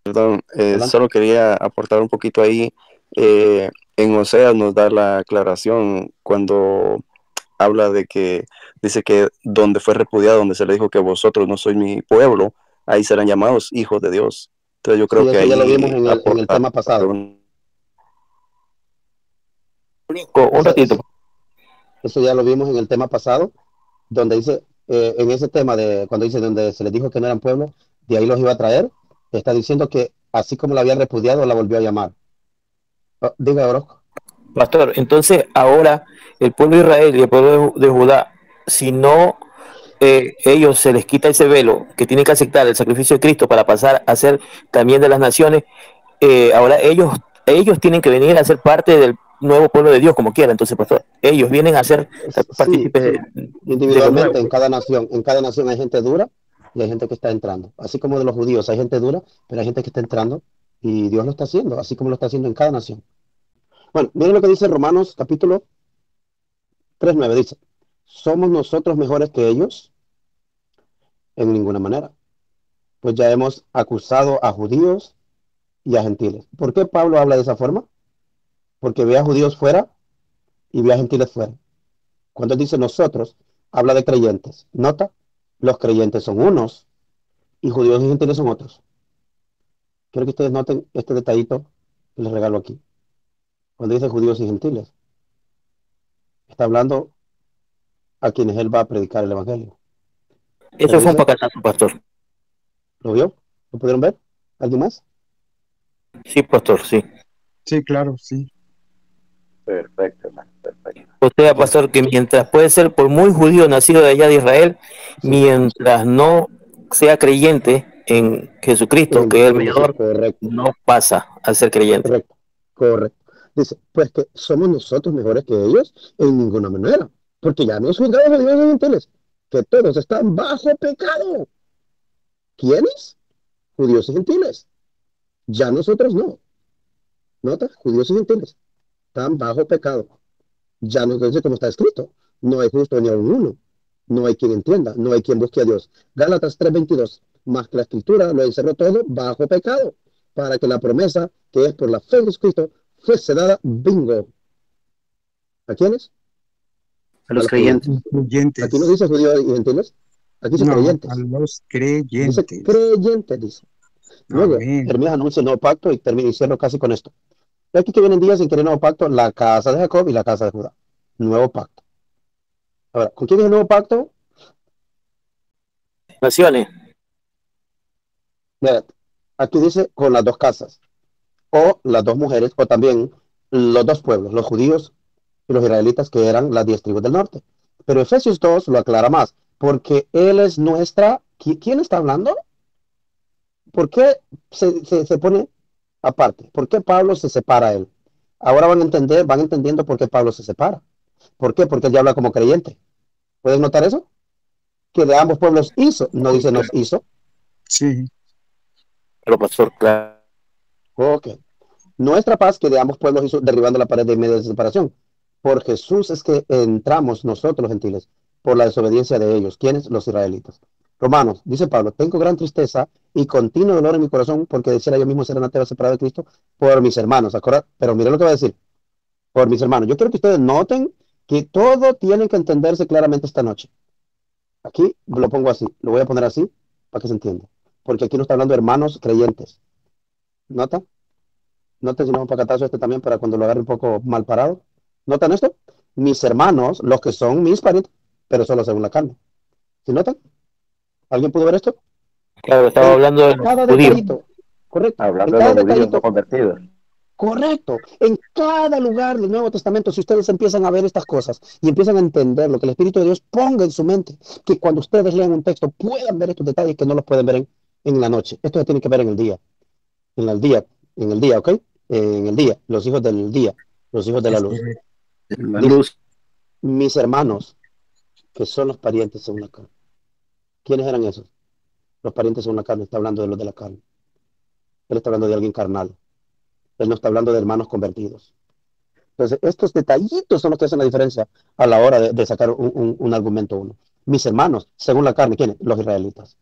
perdón, solo quería aportar un poquito ahí. En Oseas nos da la aclaración cuando habla de que dice que donde fue repudiado, donde se le dijo que vosotros no sois mi pueblo, ahí serán llamados hijos de Dios. Entonces yo creo que ahí ya lo vimos en el tema pasado. Un ratito. Eso ya lo vimos en el tema pasado, donde dice, en ese tema de cuando dice donde se les dijo que no eran pueblo, de ahí los iba a traer, está diciendo que así como la había repudiado, la volvió a llamar. Diga, Orozco. Pastor, entonces ahora el pueblo de Israel y el pueblo de Judá, si no ellos se les quita ese velo, que tienen que aceptar el sacrificio de Cristo para pasar a ser también de las naciones, ahora ellos tienen que venir a ser parte del nuevo pueblo de Dios, como quiera. Entonces, pastor, ellos vienen a ser partícipes individualmente en cada nación hay gente dura y hay gente que está entrando. Así como de los judíos hay gente dura, pero hay gente que está entrando y Dios lo está haciendo, así como lo está haciendo en cada nación. Bueno, miren lo que dice Romanos capítulo 3:9, dice, ¿somos nosotros mejores que ellos? En ninguna manera. Pues ya hemos acusado a judíos y a gentiles. ¿Por qué Pablo habla de esa forma? Porque ve a judíos fuera y ve a gentiles fuera. Cuando él dice nosotros, habla de creyentes. Nota, los creyentes son unos y judíos y gentiles son otros. Quiero que ustedes noten este detallito que les regalo aquí. Cuando dice judíos y gentiles, está hablando a quienes él va a predicar el evangelio. Eso fue un pacatazo, pastor. ¿Lo vio? ¿Lo pudieron ver? ¿Alguien más? Sí, pastor, sí. Sí, claro, sí. Perfecto, hermano, perfecto. O sea, pastor, que mientras puede ser por muy judío nacido de allá de Israel, mientras no sea creyente en Jesucristo, que es el mediador, no pasa a ser creyente. Correcto. Dice, pues que somos nosotros mejores que ellos en ninguna manera, porque ya hemos juzgado a Dios y gentiles, que todos están bajo pecado. ¿Quiénes? Judíos y gentiles. Ya nosotros no. ¿Nota? Judíos y gentiles están bajo pecado. Ya no dice como está escrito. No hay justo ni aun uno. No hay quien entienda. No hay quien busque a Dios. Gálatas 3:22. Más que la escritura lo encerró todo bajo pecado, para que la promesa que es por la fe en Jesucristo fuese dada, bingo. ¿A quiénes? A los creyentes. Aquí no dice judíos y gentiles. Aquí dice creyentes. A los creyentes. Dice creyentes, dice. Luego, Jeremías anuncia el nuevo pacto y termino y cierro casi con esto. Y aquí que vienen días en que el nuevo pacto, la casa de Jacob y la casa de Judá. Nuevo pacto. Ahora, ¿con quién es el nuevo pacto? Naciones. Mira, aquí dice con las dos casas, o las dos mujeres, o también los dos pueblos, los judíos y los israelitas, que eran las 10 tribus del norte. Pero Efesios 2 lo aclara más, porque Él es nuestra... ¿Quién está hablando? ¿Por qué se pone aparte? ¿Por qué Pablo se separa a él? Ahora van entendiendo por qué Pablo se separa. ¿Por qué? Porque él ya habla como creyente. ¿Puedes notar eso? Que de ambos pueblos hizo, no dice nos hizo. Sí. Pero pastor, claro. Ok. Nuestra paz que de ambos pueblos hizo derribando la pared de medio de separación. Por Jesús es que entramos nosotros los gentiles, por la desobediencia de ellos. ¿Quiénes? Los israelitas. Romanos, dice Pablo, tengo gran tristeza y continuo dolor en mi corazón porque decía yo mismo ser anatema separado de Cristo por mis hermanos. ¿Acuerdan? Pero miren lo que va a decir. Por mis hermanos. Yo quiero que ustedes noten que todo tiene que entenderse claramente esta noche. Aquí lo pongo así, lo voy a poner así para que se entienda. Porque aquí no está hablando de hermanos creyentes. ¿Nota? Noten si no es un pacatazo este también para cuando lo agarre un poco mal parado. ¿Notan esto? Mis hermanos, los que son mis parientes, pero solo según la carne. ¿Sí notan? ¿Alguien pudo ver esto? Claro, estaba En hablando de los cada judíos. detallito, correcto. En Hablando de cada los judíos no detallito, convertidos. correcto. En cada lugar del Nuevo Testamento, si ustedes empiezan a ver estas cosas y empiezan a entender lo que el Espíritu de Dios ponga en su mente, que cuando ustedes lean un texto puedan ver estos detalles que no los pueden ver en la noche. Esto se tiene que ver en el día, en el día, ¿ok? En el día, los hijos del día, los hijos de la Es luz. correcto. La Dice, luz. mis hermanos, que son los parientes según la carne. ¿Quiénes eran esos? Los parientes según la carne. Está hablando de los de la carne. Él está hablando de alguien carnal. Él no está hablando de hermanos convertidos. Entonces, estos detallitos son los que hacen la diferencia a la hora de sacar un argumento uno. Mis hermanos, según la carne, ¿quiénes? Los israelitas,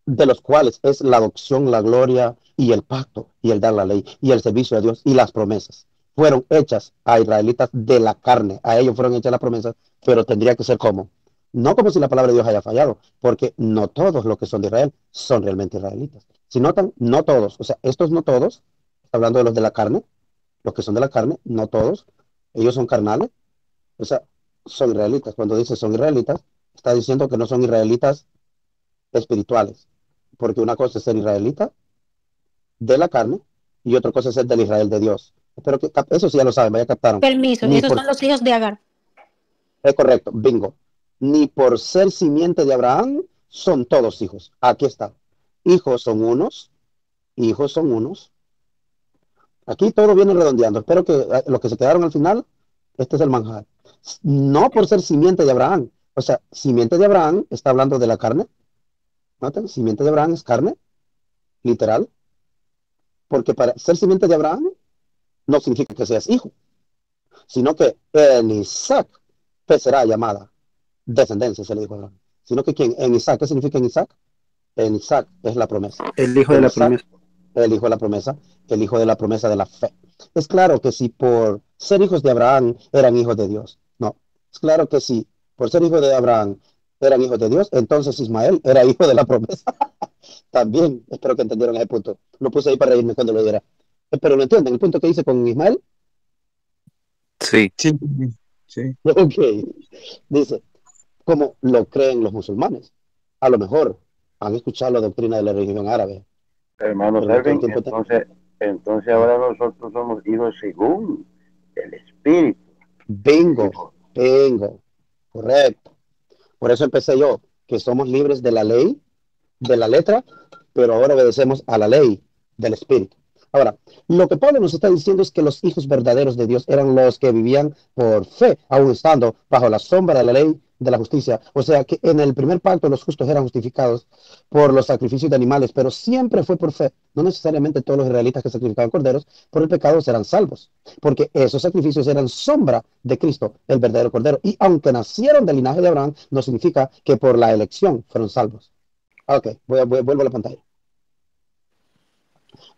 de los cuales es la adopción, la gloria y el pacto y el dar la ley y el servicio a Dios y las promesas. Fueron hechas a israelitas de la carne. A ellos fueron hechas las promesas, pero tendría que ser como. No como si la palabra de Dios haya fallado, porque no todos los que son de Israel son realmente israelitas. Si notan, no todos, o sea, estos no todos, está hablando de los de la carne, los que son de la carne, no todos, ellos son carnales, o sea, son israelitas. Cuando dice son israelitas, está diciendo que no son israelitas espirituales, porque una cosa es ser israelita de la carne y otra cosa es ser del Israel de Dios. Espero que eso sí ya lo saben, ya captaron. Permiso, Ni esos por, son los hijos de Agar. es correcto, bingo. Ni por ser simiente de Abraham son todos hijos. Aquí está. Hijos son unos, hijos son unos. Aquí todo viene redondeando. Espero que los que se quedaron al final, este es el manjar. No por ser simiente de Abraham. O sea, simiente de Abraham está hablando de la carne. ¿Notan? Simiente de Abraham es carne, literal. Porque para ser simiente de Abraham no significa que seas hijo, sino que en Isaac te será llamada descendencia, se le dijo a Abraham. Sino que ¿quién? En Isaac, ¿qué significa en Isaac? En Isaac es la promesa. El hijo de En la Isaac, promesa. el hijo de la promesa, el hijo de la promesa de la fe. Es claro que si por ser hijos de Abraham eran hijos de Dios, no. Es claro que si por ser hijos de Abraham eran hijos de Dios, entonces Ismael era hijo de la promesa. También, espero que entendieron ese punto. Lo puse ahí para reírme cuando lo diera. Pero lo entienden, el punto que hice con Ismael. Sí. Sí, sí. Ok. Dice, como lo creen los musulmanes. A lo mejor han escuchado la doctrina de la religión árabe. Hermano Pero no todo el Selvin, tiempo entonces ahora nosotros somos hijos según el Espíritu. Bingo, bingo, correcto. Por eso empecé yo, que somos libres de la ley, de la letra, pero ahora obedecemos a la ley del Espíritu. Ahora, lo que Pablo nos está diciendo es que los hijos verdaderos de Dios eran los que vivían por fe, aún estando bajo la sombra de la ley de la justicia. O sea que en el primer pacto los justos eran justificados por los sacrificios de animales, pero siempre fue por fe. No necesariamente todos los israelitas que sacrificaban corderos por el pecado serán salvos, porque esos sacrificios eran sombra de Cristo, el verdadero cordero. Y aunque nacieron del linaje de Abraham, no significa que por la elección fueron salvos. Ok, vuelvo a la pantalla.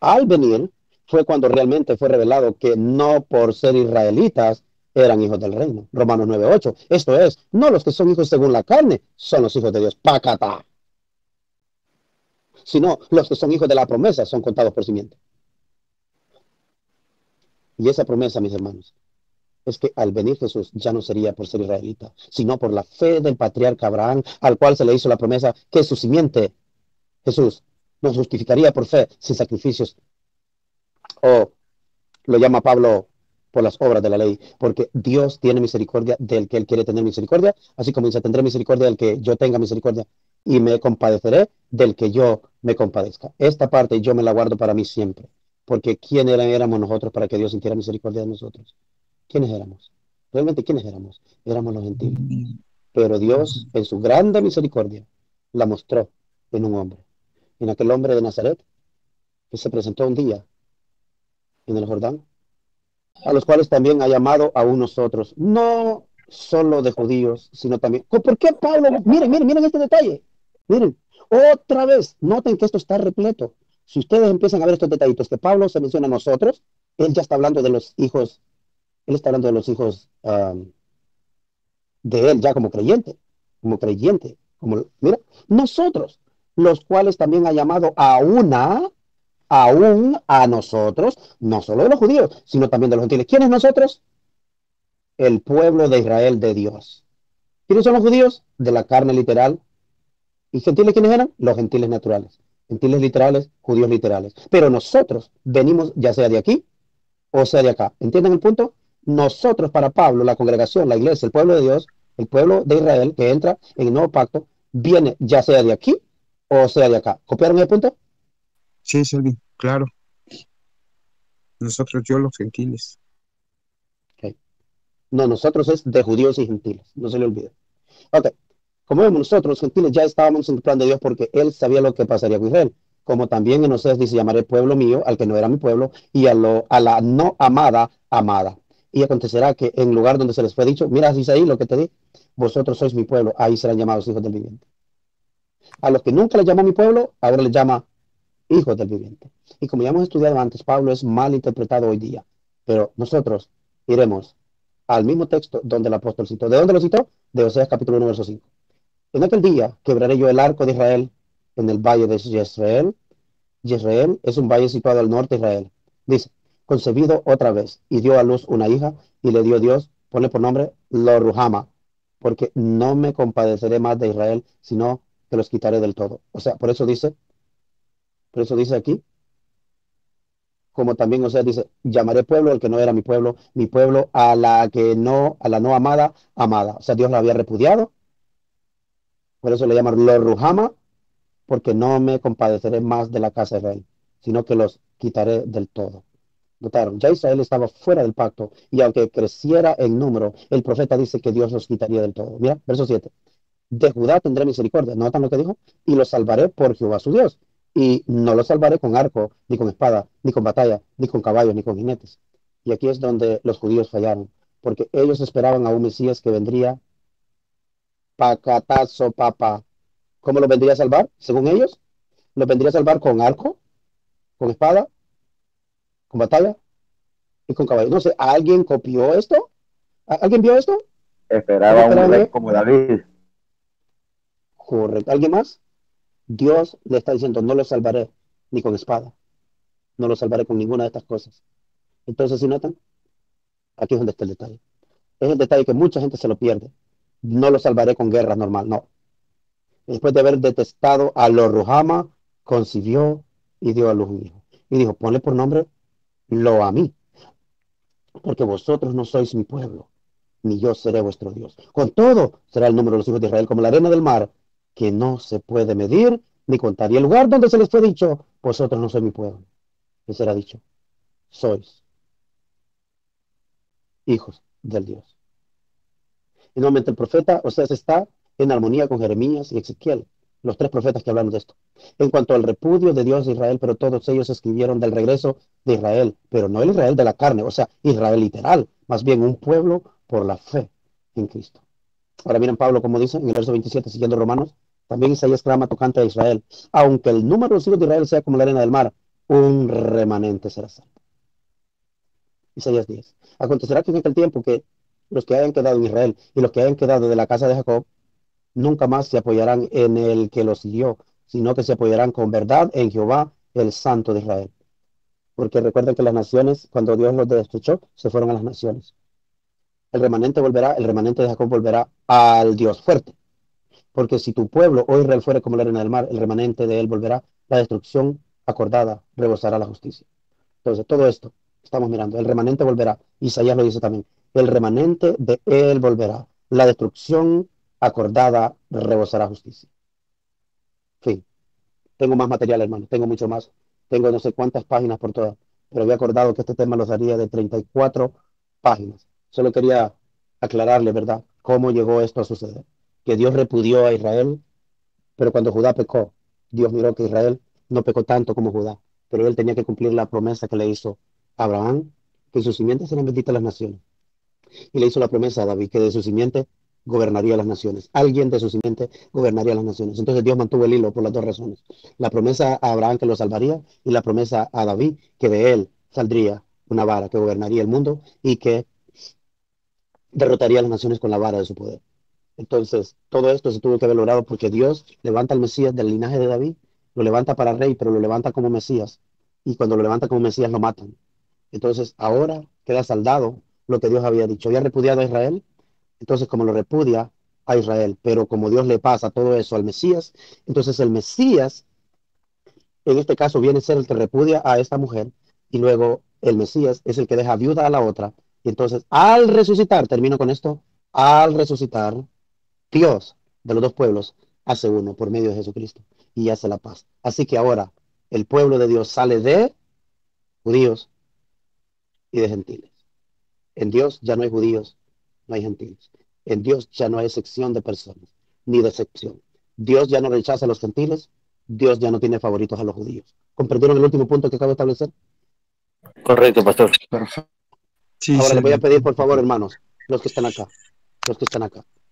Al venir fue cuando realmente fue revelado que no por ser israelitas eran hijos del reino. Romanos 9:8. Esto es, no los que son hijos según la carne son los hijos de Dios. Pacata. Sino los que son hijos de la promesa son contados por simiente. Y esa promesa, mis hermanos, es que al venir Jesús ya no sería por ser israelita, sino por la fe del patriarca Abraham, al cual se le hizo la promesa que su simiente, Jesús, nos justificaría por fe sin sacrificios. O lo llama Pablo por las obras de la ley, porque Dios tiene misericordia del que Él quiere tener misericordia, así como dice, tendré misericordia del que yo tenga misericordia y me compadeceré del que yo me compadezca. Esta parte yo me la guardo para mí siempre, porque ¿quién éramos nosotros para que Dios sintiera misericordia de nosotros? ¿Quiénes éramos? Realmente, ¿quiénes éramos? Éramos los gentiles. Pero Dios, en su grande misericordia, la mostró en un hombre, en aquel hombre de Nazaret, que se presentó un día en el Jordán, a los cuales también ha llamado a unos otros, no solo de judíos, sino también. ¿Por qué Pablo? Miren este detalle. Miren, otra vez, noten que esto está repleto. Si ustedes empiezan a ver estos detallitos, que Pablo se menciona a nosotros, él ya está hablando de los hijos, él está hablando de los hijos de él ya como creyente, mira, nosotros, los cuales también ha llamado aún a nosotros, no solo de los judíos, sino también de los gentiles. ¿Quiénes nosotros? El pueblo de Israel de Dios. ¿Quiénes son los judíos? De la carne literal ¿Y gentiles quiénes eran? Los gentiles naturales. Gentiles literales, judíos literales. Pero nosotros venimos ya sea de aquí o sea de acá. ¿Entienden el punto? Nosotros, para Pablo, la congregación, la iglesia, el pueblo de Dios, el pueblo de Israel que entra en el nuevo pacto, viene ya sea de aquí o sea de acá. ¿Copiaron el punto? Sí, Selvin, claro. Nosotros, yo, los gentiles. Okay. No, nosotros es de judíos y gentiles. No se le olvide. Ok. Como vemos, nosotros, los gentiles, ya estábamos en el plan de Dios porque Él sabía lo que pasaría con Israel. Como también en Oseas dice, llamaré pueblo mío al que no era mi pueblo y a la no amada, amada. Y acontecerá que en lugar donde se les fue dicho, mira, dice ahí lo que te di, vosotros sois mi pueblo, ahí serán llamados hijos del viviente. A los que nunca les llamó mi pueblo, ahora les llama hijos del viviente. Y como ya hemos estudiado antes, Pablo es mal interpretado hoy día. Pero nosotros iremos al mismo texto donde el apóstol citó. ¿De dónde lo citó? De Oseas capítulo 1, verso 5. En aquel día quebraré yo el arco de Israel en el valle de Jezreel. Jezreel es un valle situado al norte de Israel. Dice, concebido otra vez y dio a luz una hija y le dio Dios, ponle por nombre Lo-Ruhama, porque no me compadeceré más de Israel, sino que los quitaré del todo. O sea, por eso dice aquí, como también, o sea, dice, llamaré pueblo al que no era mi pueblo a la no amada, amada. O sea, Dios la había repudiado, por eso le llaman Lo-Ruhama, porque no me compadeceré más de la casa de Israel, sino que los quitaré del todo. Notaron, ya Israel estaba fuera del pacto, y aunque creciera en número, el profeta dice que Dios los quitaría del todo. Mira, verso 7. De Judá tendré misericordia. ¿Notan lo que dijo? Y los salvaré por Jehová su Dios. Y no los salvaré con arco, ni con espada, ni con batalla, ni con caballos, ni con jinetes. Y aquí es donde los judíos fallaron, porque ellos esperaban a un Mesías que vendría pacatazo, papá. ¿Cómo lo vendría a salvar? Según ellos, lo vendría a salvar con arco, con espada, con batalla y con caballo. No sé, ¿alguien copió esto? ¿Alguien vio esto? Esperaba un rey como David. Correcto. ¿Alguien más? Dios le está diciendo, no lo salvaré ni con espada, no lo salvaré con ninguna de estas cosas. Entonces, si notan, aquí es donde está el detalle. Es el detalle que mucha gente se lo pierde. No lo salvaré con guerra normal, no. Después de haber detestado a Lo-Ruhama, concibió y dio a luz un hijo. Y dijo, ponle por nombre Lo a mí, porque vosotros no sois mi pueblo, ni yo seré vuestro Dios. Con todo será el número de los hijos de Israel como la arena del mar, que no se puede medir ni contar. Y el lugar donde se les fue dicho, vosotros no sois mi pueblo, les será dicho, sois hijos del Dios. Y nuevamente el profeta, o sea, se está en armonía con Jeremías y Ezequiel, los tres profetas que hablan de esto. En cuanto al repudio de Dios de Israel, pero todos ellos escribieron del regreso de Israel, pero no el Israel de la carne, o sea, Israel literal, más bien un pueblo por la fe en Cristo. Ahora miren Pablo como dice en el verso 27, siguiendo Romanos, también Isaías clama tocante a Israel, aunque el número de los hijos de Israel sea como la arena del mar, un remanente será salvo. Isaías 10. Acontecerá que en aquel tiempo que los que hayan quedado en Israel y los que hayan quedado de la casa de Jacob, nunca más se apoyarán en el que los siguió, sino que se apoyarán con verdad en Jehová, el Santo de Israel. Porque recuerden que las naciones, cuando Dios los despechó, se fueron a las naciones. El remanente volverá, el remanente de Jacob volverá al Dios fuerte. Porque si tu pueblo, oh Israel, fuere como la arena del mar, el remanente de él volverá, la destrucción acordada rebosará la justicia. Entonces, todo esto estamos mirando. El remanente volverá. Isaías lo dice también. El remanente de él volverá. La destrucción acordada rebosará justicia. Fin. Tengo más material, hermano. Tengo mucho más. Tengo no sé cuántas páginas por todas. Pero había acordado que este tema los daría de 34 páginas. Solo quería aclararle, ¿verdad? Cómo llegó esto a suceder. Que Dios repudió a Israel, pero cuando Judá pecó, Dios miró que Israel no pecó tanto como Judá, pero él tenía que cumplir la promesa que le hizo a Abraham, que en su simiente serán benditas las naciones. Y le hizo la promesa a David, que de su simiente gobernaría las naciones. Alguien de su simiente gobernaría las naciones. Entonces Dios mantuvo el hilo por las dos razones. La promesa a Abraham que lo salvaría y la promesa a David que de él saldría una vara que gobernaría el mundo y que derrotaría a las naciones con la vara de su poder. Entonces, todo esto se tuvo que haber logrado porque Dios levanta al Mesías del linaje de David, lo levanta para rey, pero lo levanta como Mesías. Y cuando lo levanta como Mesías, lo matan. Entonces, ahora queda saldado lo que Dios había dicho. Había repudiado a Israel. Entonces, como lo repudia, a Israel, pero como Dios le pasa todo eso al Mesías, entonces el Mesías, en este caso, viene a ser el que repudia a esta mujer, y luego el Mesías es el que deja viuda a la otra, y entonces al resucitar, termino con esto, al resucitar, Dios de los dos pueblos hace uno por medio de Jesucristo y hace la paz. Así que ahora el pueblo de Dios sale de judíos y de gentiles. En Dios ya no hay judíos, no hay gentiles. En Dios ya no hay excepción de personas, ni de excepción. Dios ya no rechaza a los gentiles, Dios ya no tiene favoritos a los judíos. ¿Comprendieron el último punto que acabo de establecer? Correcto, pastor. Sí, Ahora sí. les voy a pedir, por favor, hermanos, los que están acá,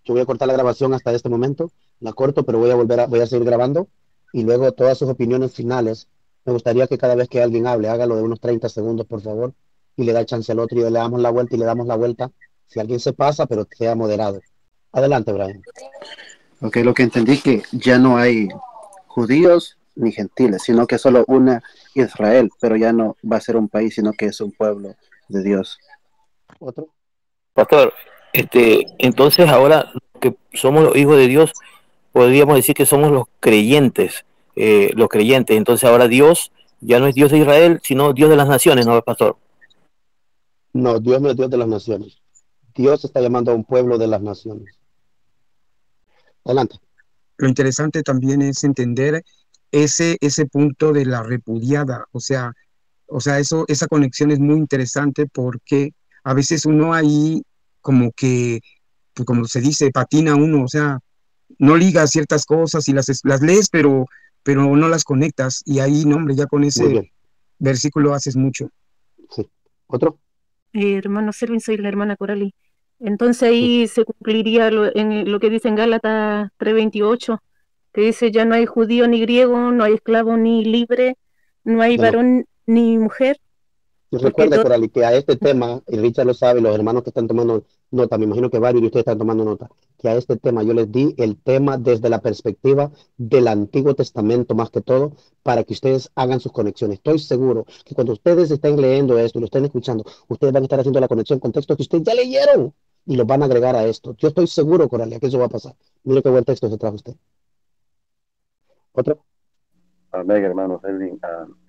yo voy a cortar la grabación hasta este momento, la corto, pero voy a seguir grabando, y luego todas sus opiniones finales. Me gustaría que cada vez que alguien hable, hágalo de unos 30 segundos, por favor, y le da chance al otro, y le damos la vuelta, y le damos la vuelta. Si alguien se pasa, pero sea moderado. Adelante, Brian. Ok, lo que entendí que ya no hay judíos ni gentiles, sino que solo una Israel, pero ya no va a ser un país, sino que es un pueblo de Dios. ¿Otro? Pastor, entonces ahora que somos los hijos de Dios, podríamos decir que somos los creyentes. Entonces ahora Dios ya no es Dios de Israel, sino Dios de las naciones, ¿no, pastor? No, Dios no es Dios de las naciones. Dios está llamando a un pueblo de las naciones. Adelante. Lo interesante también es entender ese punto de la repudiada, o sea, esa conexión es muy interesante porque a veces uno ahí como que, pues como se dice, patina uno, o sea, no ligas ciertas cosas y las lees, pero no las conectas, y ahí, no, hombre, ya con Muy ese bien. versículo haces mucho. Sí. ¿Otro? Hermano Selvin, soy la hermana Corali. Entonces ahí se cumpliría en lo que dice en Gálatas 3:28, que dice: ya no hay judío ni griego, no hay esclavo ni libre, no hay Ya no. varón ni mujer. Y Porque recuerda, todo, Corali, que a este tema, y Richard lo sabe, los hermanos que están tomando nota, me imagino que varios de ustedes están tomando nota, que a este tema yo les di el tema desde la perspectiva del Antiguo Testamento más que todo, para que ustedes hagan sus conexiones. Estoy seguro que cuando ustedes estén leyendo esto y lo estén escuchando, ustedes van a estar haciendo la conexión con textos que ustedes ya leyeron y los van a agregar a esto. Yo estoy seguro, Corali, que eso va a pasar. Mire qué buen texto se trajo usted. ¿Otro? Amén, hermano Selvin.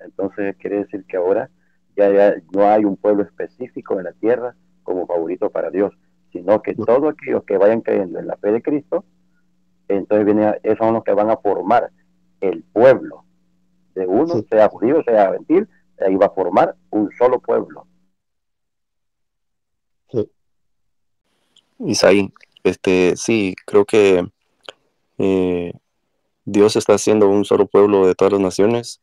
Entonces quiere decir que ahora ya no hay un pueblo específico en la tierra como favorito para Dios, sino que todos aquellos que vayan creyendo en la fe de Cristo, entonces esos son los que van a formar el pueblo de uno, Sí. sea judío, sea gentil, ahí va a formar un solo pueblo. Sí. Isaí, sí, creo que Dios está haciendo un solo pueblo de todas las naciones,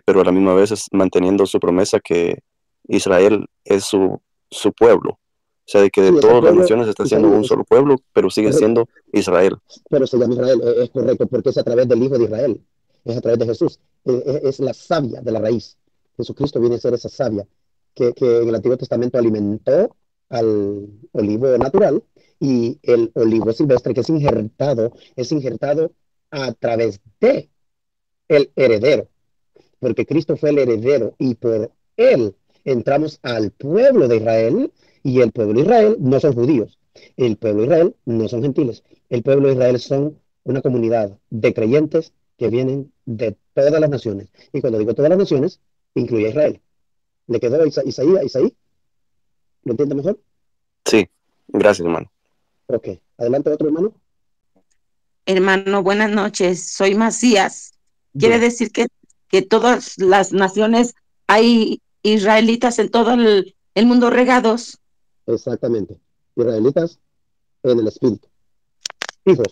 pero a la misma vez es manteniendo su promesa que Israel es su pueblo. O sea, de que de Sí, ese todas las pueblo, naciones está Isaí, haciendo un solo pueblo, pero sigue correcto. siendo Israel. Pero se llama Israel, es correcto, porque es a través del Hijo de Israel, es a través de Jesús, es la savia de la raíz. Jesucristo viene a ser esa savia que en el Antiguo Testamento alimentó al olivo natural, y el olivo silvestre que es injertado a través de el heredero, porque Cristo fue el heredero y por él entramos al pueblo de Israel, y el pueblo de Israel no son judíos, el pueblo de Israel no son gentiles, el pueblo de Israel son una comunidad de creyentes que vienen de todas las naciones, y cuando digo todas las naciones, incluye a Israel. ¿Le quedó Isaí? ¿Lo entiende mejor? Sí, gracias, hermano. Ok, adelante otro hermano. Hermano, buenas noches. Soy Macías. Quiere Bien. decir que todas las naciones hay israelitas en todo el mundo regados. Exactamente, israelitas en el espíritu, hijos.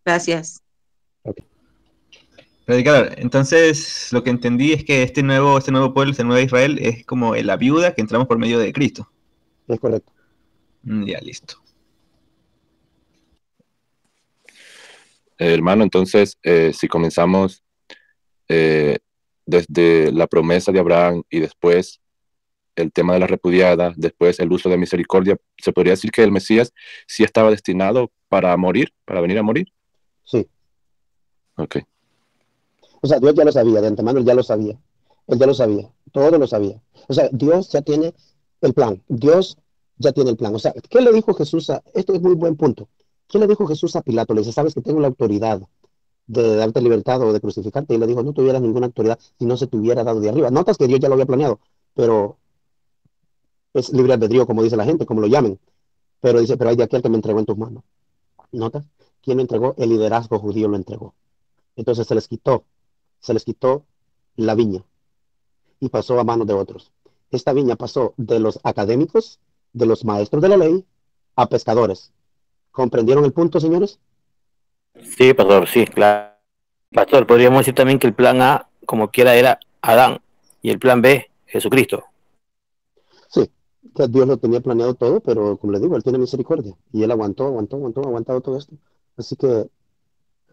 Gracias. Okay. Predicador, entonces lo que entendí es que este nuevo pueblo, este nuevo Israel, es como la viuda que entramos por medio de Cristo. Es correcto. Ya, listo. Hermano, entonces, si comenzamos desde la promesa de Abraham y después el tema de la repudiada, después el uso de misericordia, ¿se podría decir que el Mesías sí estaba destinado para morir, para venir a morir? Sí. Ok. O sea, Dios ya lo sabía, de antemano él ya lo sabía. Él ya lo sabía, todo lo sabía. O sea, Dios ya tiene el plan. Dios ya tiene el plan. O sea, ¿qué le dijo Jesús? Esto es muy buen punto. ¿Qué le dijo Jesús a Pilato? Le dice, sabes que tengo la autoridad de darte libertad o de crucificarte. Y le dijo, no tuvieras ninguna autoridad si no se te hubiera dado de arriba. Notas que Dios ya lo había planeado, pero es libre albedrío, como dice la gente, como lo llamen. Pero dice, pero hay de aquel que me entregó en tus manos. ¿Notas? ¿Quién lo entregó? El liderazgo judío lo entregó. Entonces se les quitó la viña y pasó a manos de otros. Esta viña pasó de los académicos, de los maestros de la ley, a pescadores. ¿Comprendieron el punto, señores? Sí, pastor, sí, claro. Pastor, podríamos decir también que el plan A, como quiera, era Adán, y el plan B, Jesucristo. Sí, que Dios lo tenía planeado todo, pero como les digo, Él tiene misericordia. Y Él aguantó, ha aguantado todo esto. Así que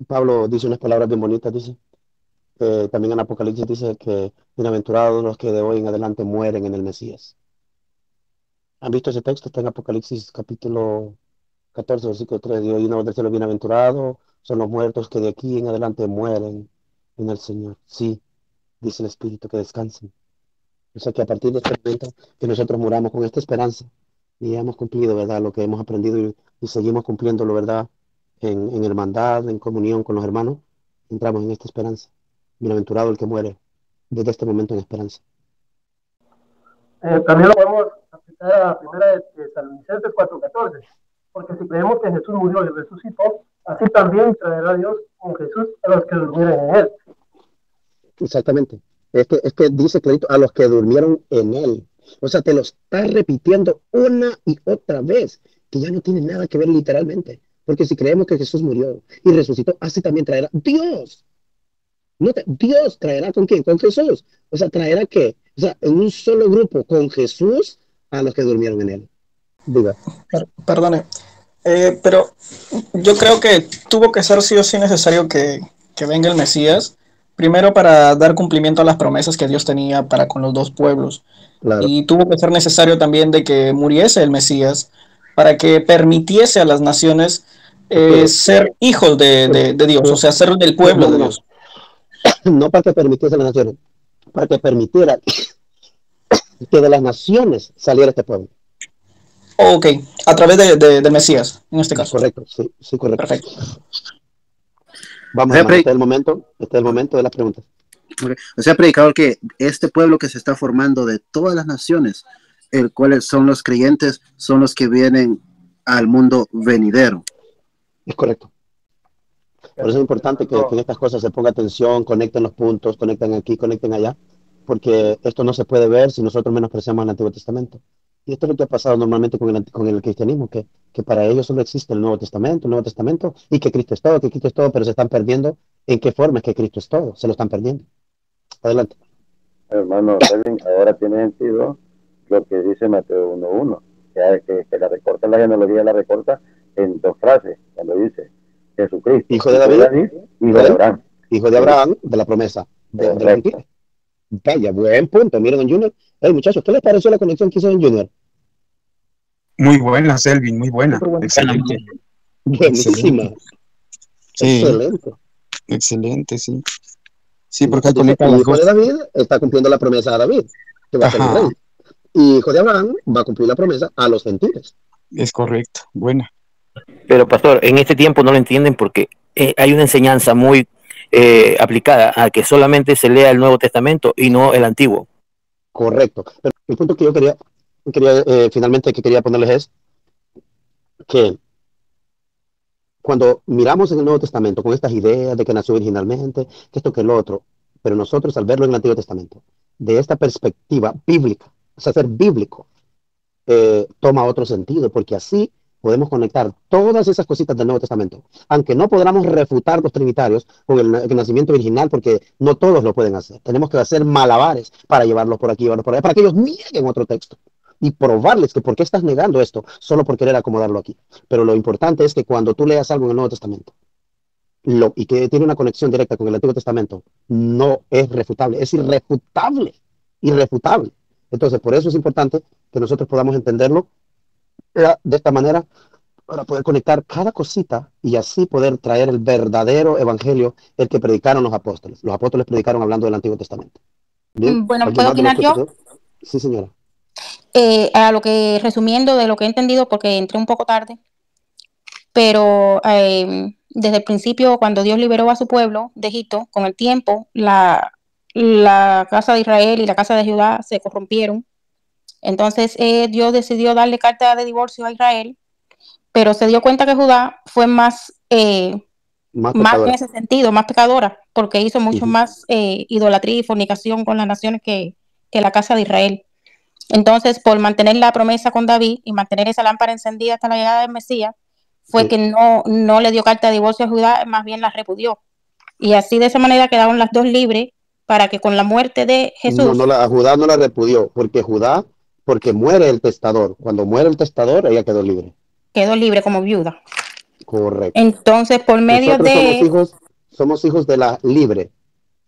Pablo dice unas palabras bien bonitas, dice. También en Apocalipsis dice que bienaventurados los que de hoy en adelante mueren en el Mesías. ¿Han visto ese texto? Está en Apocalipsis capítulo 14, versículo 3. Y hoy una vez los bienaventurados son los muertos que de aquí en adelante mueren en el Señor. Sí, dice el Espíritu, que descansen. O sea que a partir de este momento que nosotros muramos con esta esperanza y hemos cumplido, ¿verdad? Lo que hemos aprendido y seguimos cumpliéndolo, ¿verdad? En hermandad, en comunión con los hermanos, entramos en esta esperanza. Bienaventurado el que muere desde este momento en esperanza. También lo podemos aplicar a primera de Tesalonicenses 4:14, porque si creemos que Jesús murió y resucitó, así también traerá Dios con Jesús a los que durmieron en él. Exactamente. Es que dice clarito, a los que durmieron en él. O sea, te lo está repitiendo una y otra vez, que ya no tiene nada que ver literalmente. Porque si creemos que Jesús murió y resucitó, así también traerá Dios. Dios traerá ¿con quién? Con Jesús. O sea, traerá ¿qué? O sea, en un solo grupo con Jesús a los que durmieron en él. Diga. Perdone, pero yo creo que tuvo que ser sí o sí necesario que venga el Mesías, primero para dar cumplimiento a las promesas que Dios tenía para con los dos pueblos. Claro. Y tuvo que ser necesario también de que muriese el Mesías para que permitiese a las naciones ser hijos de Dios, o sea, ser del pueblo de Dios. No para que permitiese a las naciones, para que permitiera que de las naciones saliera este pueblo. Ok, a través del Mesías, en este caso. Correcto, sí, correcto. Perfecto. Vamos, hermano, este es el momento de las preguntas. Okay. O sea, predicador, que este pueblo que se está formando de todas las naciones, el cual son los creyentes, son los que vienen al mundo venidero. Es correcto. Por eso es importante que en estas cosas se ponga atención, conecten los puntos, conecten aquí, conecten allá, porque esto no se puede ver si nosotros menospreciamos el Antiguo Testamento. Y esto es lo que ha pasado normalmente con el cristianismo, que para ellos solo existe el Nuevo Testamento, y que Cristo es todo, pero se están perdiendo en qué forma es que Cristo es todo, se lo están perdiendo. Adelante. Hermano Kevin, ahora tiene sentido lo que dice Mateo 1:1, que la recorta, la genealogía la recorta en dos frases, cuando dice Jesucristo, hijo de David, hijo de Abraham. Hijo de Abraham, de la promesa de la mentira. Vaya, buen punto. Miren, don Junior. Muchachos, ¿qué les pareció la conexión que hizo don Junior? Muy buena, Selvin, muy buena. Excelente. Buenísima. Sí. Excelente. Excelente, sí. Sí, porque el hijo de David está cumpliendo la promesa a David, que va a ser el rey. Y hijo de Abraham va a cumplir la promesa a los gentiles. Es correcto, buena. Pero pastor, en este tiempo no lo entienden porque hay una enseñanza muy aplicada a que solamente se lea el Nuevo Testamento y no el Antiguo. Correcto. Pero el punto que yo quería finalmente que quería ponerles es que cuando miramos en el Nuevo Testamento con estas ideas de que nació originalmente, que esto, que lo otro, pero nosotros al verlo en el Antiguo Testamento, de esta perspectiva bíblica, o sea, ser bíblico, toma otro sentido, porque así podemos conectar todas esas cositas del Nuevo Testamento, aunque no podamos refutar los trinitarios con el nacimiento virginal, porque no todos lo pueden hacer. Tenemos que hacer malabares para llevarlos por aquí, llevarlos por allá, para que ellos nieguen otro texto y probarles que por qué estás negando esto, solo por querer acomodarlo aquí. Pero lo importante es que cuando tú leas algo en el Nuevo Testamento y que tiene una conexión directa con el Antiguo Testamento, no es refutable, es irrefutable. Entonces, por eso es importante que nosotros podamos entenderlo de esta manera, para poder conectar cada cosita y así poder traer el verdadero evangelio, el que predicaron los apóstoles. Los apóstoles predicaron hablando del Antiguo Testamento. ¿Bien? Bueno, ¿puedo opinar yo? Sí, señora. A lo que, resumiendo de lo que he entendido, porque entré un poco tarde, pero desde el principio, cuando Dios liberó a su pueblo de Egipto, con el tiempo, la casa de Israel y la casa de Judá se corrompieron. Entonces Dios decidió darle carta de divorcio a Israel, pero se dio cuenta que Judá fue más en ese sentido, más pecadora, porque hizo mucho más idolatría y fornicación con las naciones que la casa de Israel. Entonces, por mantener la promesa con David y mantener esa lámpara encendida hasta la llegada del Mesías, fue que no le dio carta de divorcio a Judá, más bien la repudió. Y así de esa manera quedaron las dos libres para que con la muerte de Jesús... a Judá no la repudió, porque muere el testador. Cuando muere el testador, ella quedó libre. Quedó libre como viuda. Correcto. Entonces, por medio somos hijos de la libre.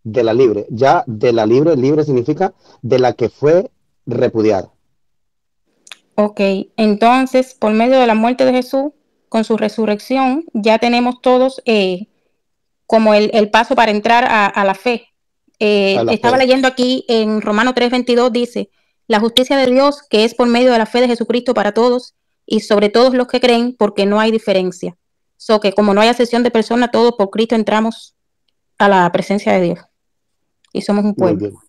Ya de la libre significa de la que fue repudiada. Ok, entonces, por medio de la muerte de Jesús, con su resurrección, ya tenemos todos como el paso para entrar a la fe. Estaba leyendo aquí en Romanos 3:22, dice, la justicia de Dios que es por medio de la fe de Jesucristo para todos y sobre todos los que creen, porque no hay diferencia. Que como no hay acepción de personas, todos por Cristo entramos a la presencia de Dios. Y somos un pueblo. Muy bien.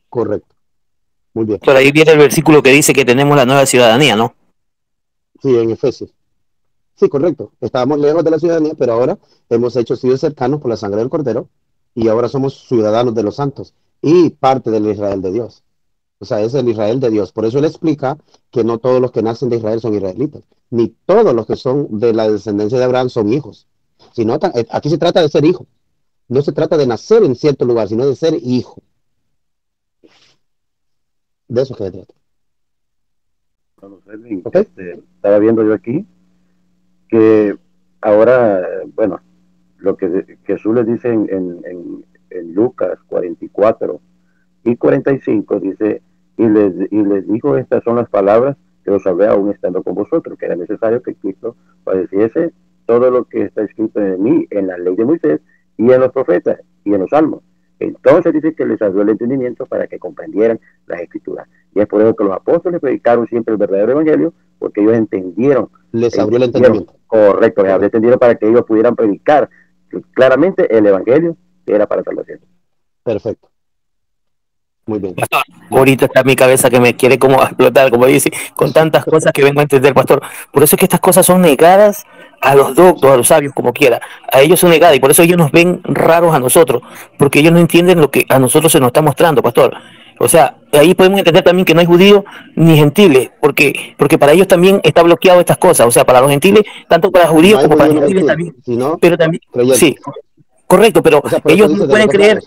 Correcto. Muy bien. Por ahí viene el versículo que dice que tenemos la nueva ciudadanía, ¿no? Sí, en Efesios. Sí, correcto. Estábamos lejos de la ciudadanía, pero ahora hemos hecho ciudadanos cercanos por la sangre del Cordero y ahora somos ciudadanos de los santos y parte del Israel de Dios. O sea, es el Israel de Dios. Por eso él explica que no todos los que nacen de Israel son israelitas, ni todos los que son de la descendencia de Abraham son hijos. Sino, aquí se trata de ser hijo. No se trata de nacer en cierto lugar, sino de ser hijo. De eso que se trata. Okay. Estaba viendo yo aquí que ahora, bueno, lo que Jesús les dice en Lucas 44 y 45, dice, y les dijo, estas son las palabras que os hablé aún estando con vosotros, que era necesario que Cristo padeciese todo lo que está escrito en mí, en la ley de Moisés, y en los profetas, y en los salmos. Entonces dice que les abrió el entendimiento para que comprendieran las escrituras. Y es por eso que los apóstoles predicaron siempre el verdadero evangelio, porque ellos entendieron. Les abrió el entendimiento. Correcto, les abrió el entendimiento para que ellos pudieran predicar claramente el evangelio que era para salvación. Perfecto. Muy bien. Pastor, ahorita está mi cabeza que me quiere como explotar, como dice, con tantas cosas que vengo a entender, pastor. Por eso es que estas cosas son negadas a los doctos, a los sabios, como quiera. A ellos son negadas y por eso ellos nos ven raros a nosotros, porque ellos no entienden lo que a nosotros se nos está mostrando, pastor. O sea, ahí podemos entender también que no hay judíos ni gentiles, porque para ellos también está bloqueado estas cosas. O sea, para los gentiles, tanto para judíos como para gentiles también. Pero también, sí, correcto, pero ellos no pueden creer.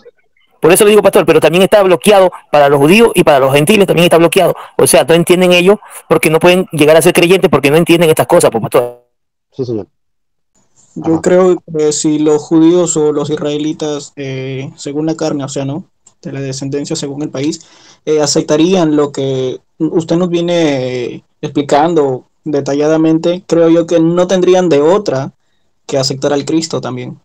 Por eso le digo, pastor, pero también está bloqueado para los judíos y para los gentiles también está bloqueado. O sea, no entienden ellos porque no pueden llegar a ser creyentes porque no entienden estas cosas, pues, pastor. Sí, señor. Yo creo que si los judíos o los israelitas, según la carne, o sea, ¿no? De la descendencia según el país, aceptarían lo que usted nos viene explicando detalladamente, creo yo que no tendrían de otra que aceptar al Cristo también.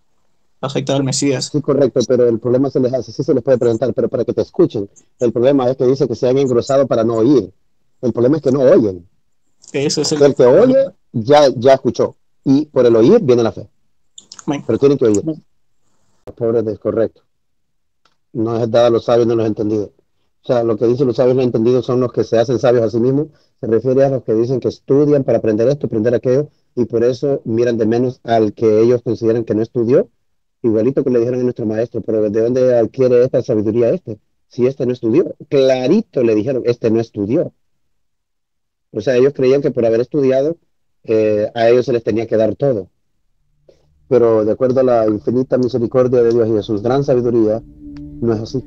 Aceptar al Mesías. Sí, correcto, pero el problema se les hace, sí se les puede preguntar, pero para que te escuchen. El problema es que dice que se han engrosado para no oír. El problema es que no oyen. Ese es el que oye ya escuchó. Y por el oír viene la fe. Pero tienen que oír. Los pobres descorrecto. No es dada a los sabios, no los entendidos. O sea, lo que dicen los sabios no entendidos son los que se hacen sabios a sí mismos. Se refiere a los que dicen que estudian para aprender esto, aprender aquello, y por eso miran de menos al que ellos consideran que no estudió. Igualito que le dijeron a nuestro maestro, pero ¿de dónde adquiere esta sabiduría este? Si este no estudió. Clarito le dijeron, este no estudió. O sea, ellos creían que por haber estudiado, a ellos se les tenía que dar todo. Pero de acuerdo a la infinita misericordia de Dios y a su gran sabiduría, no es así.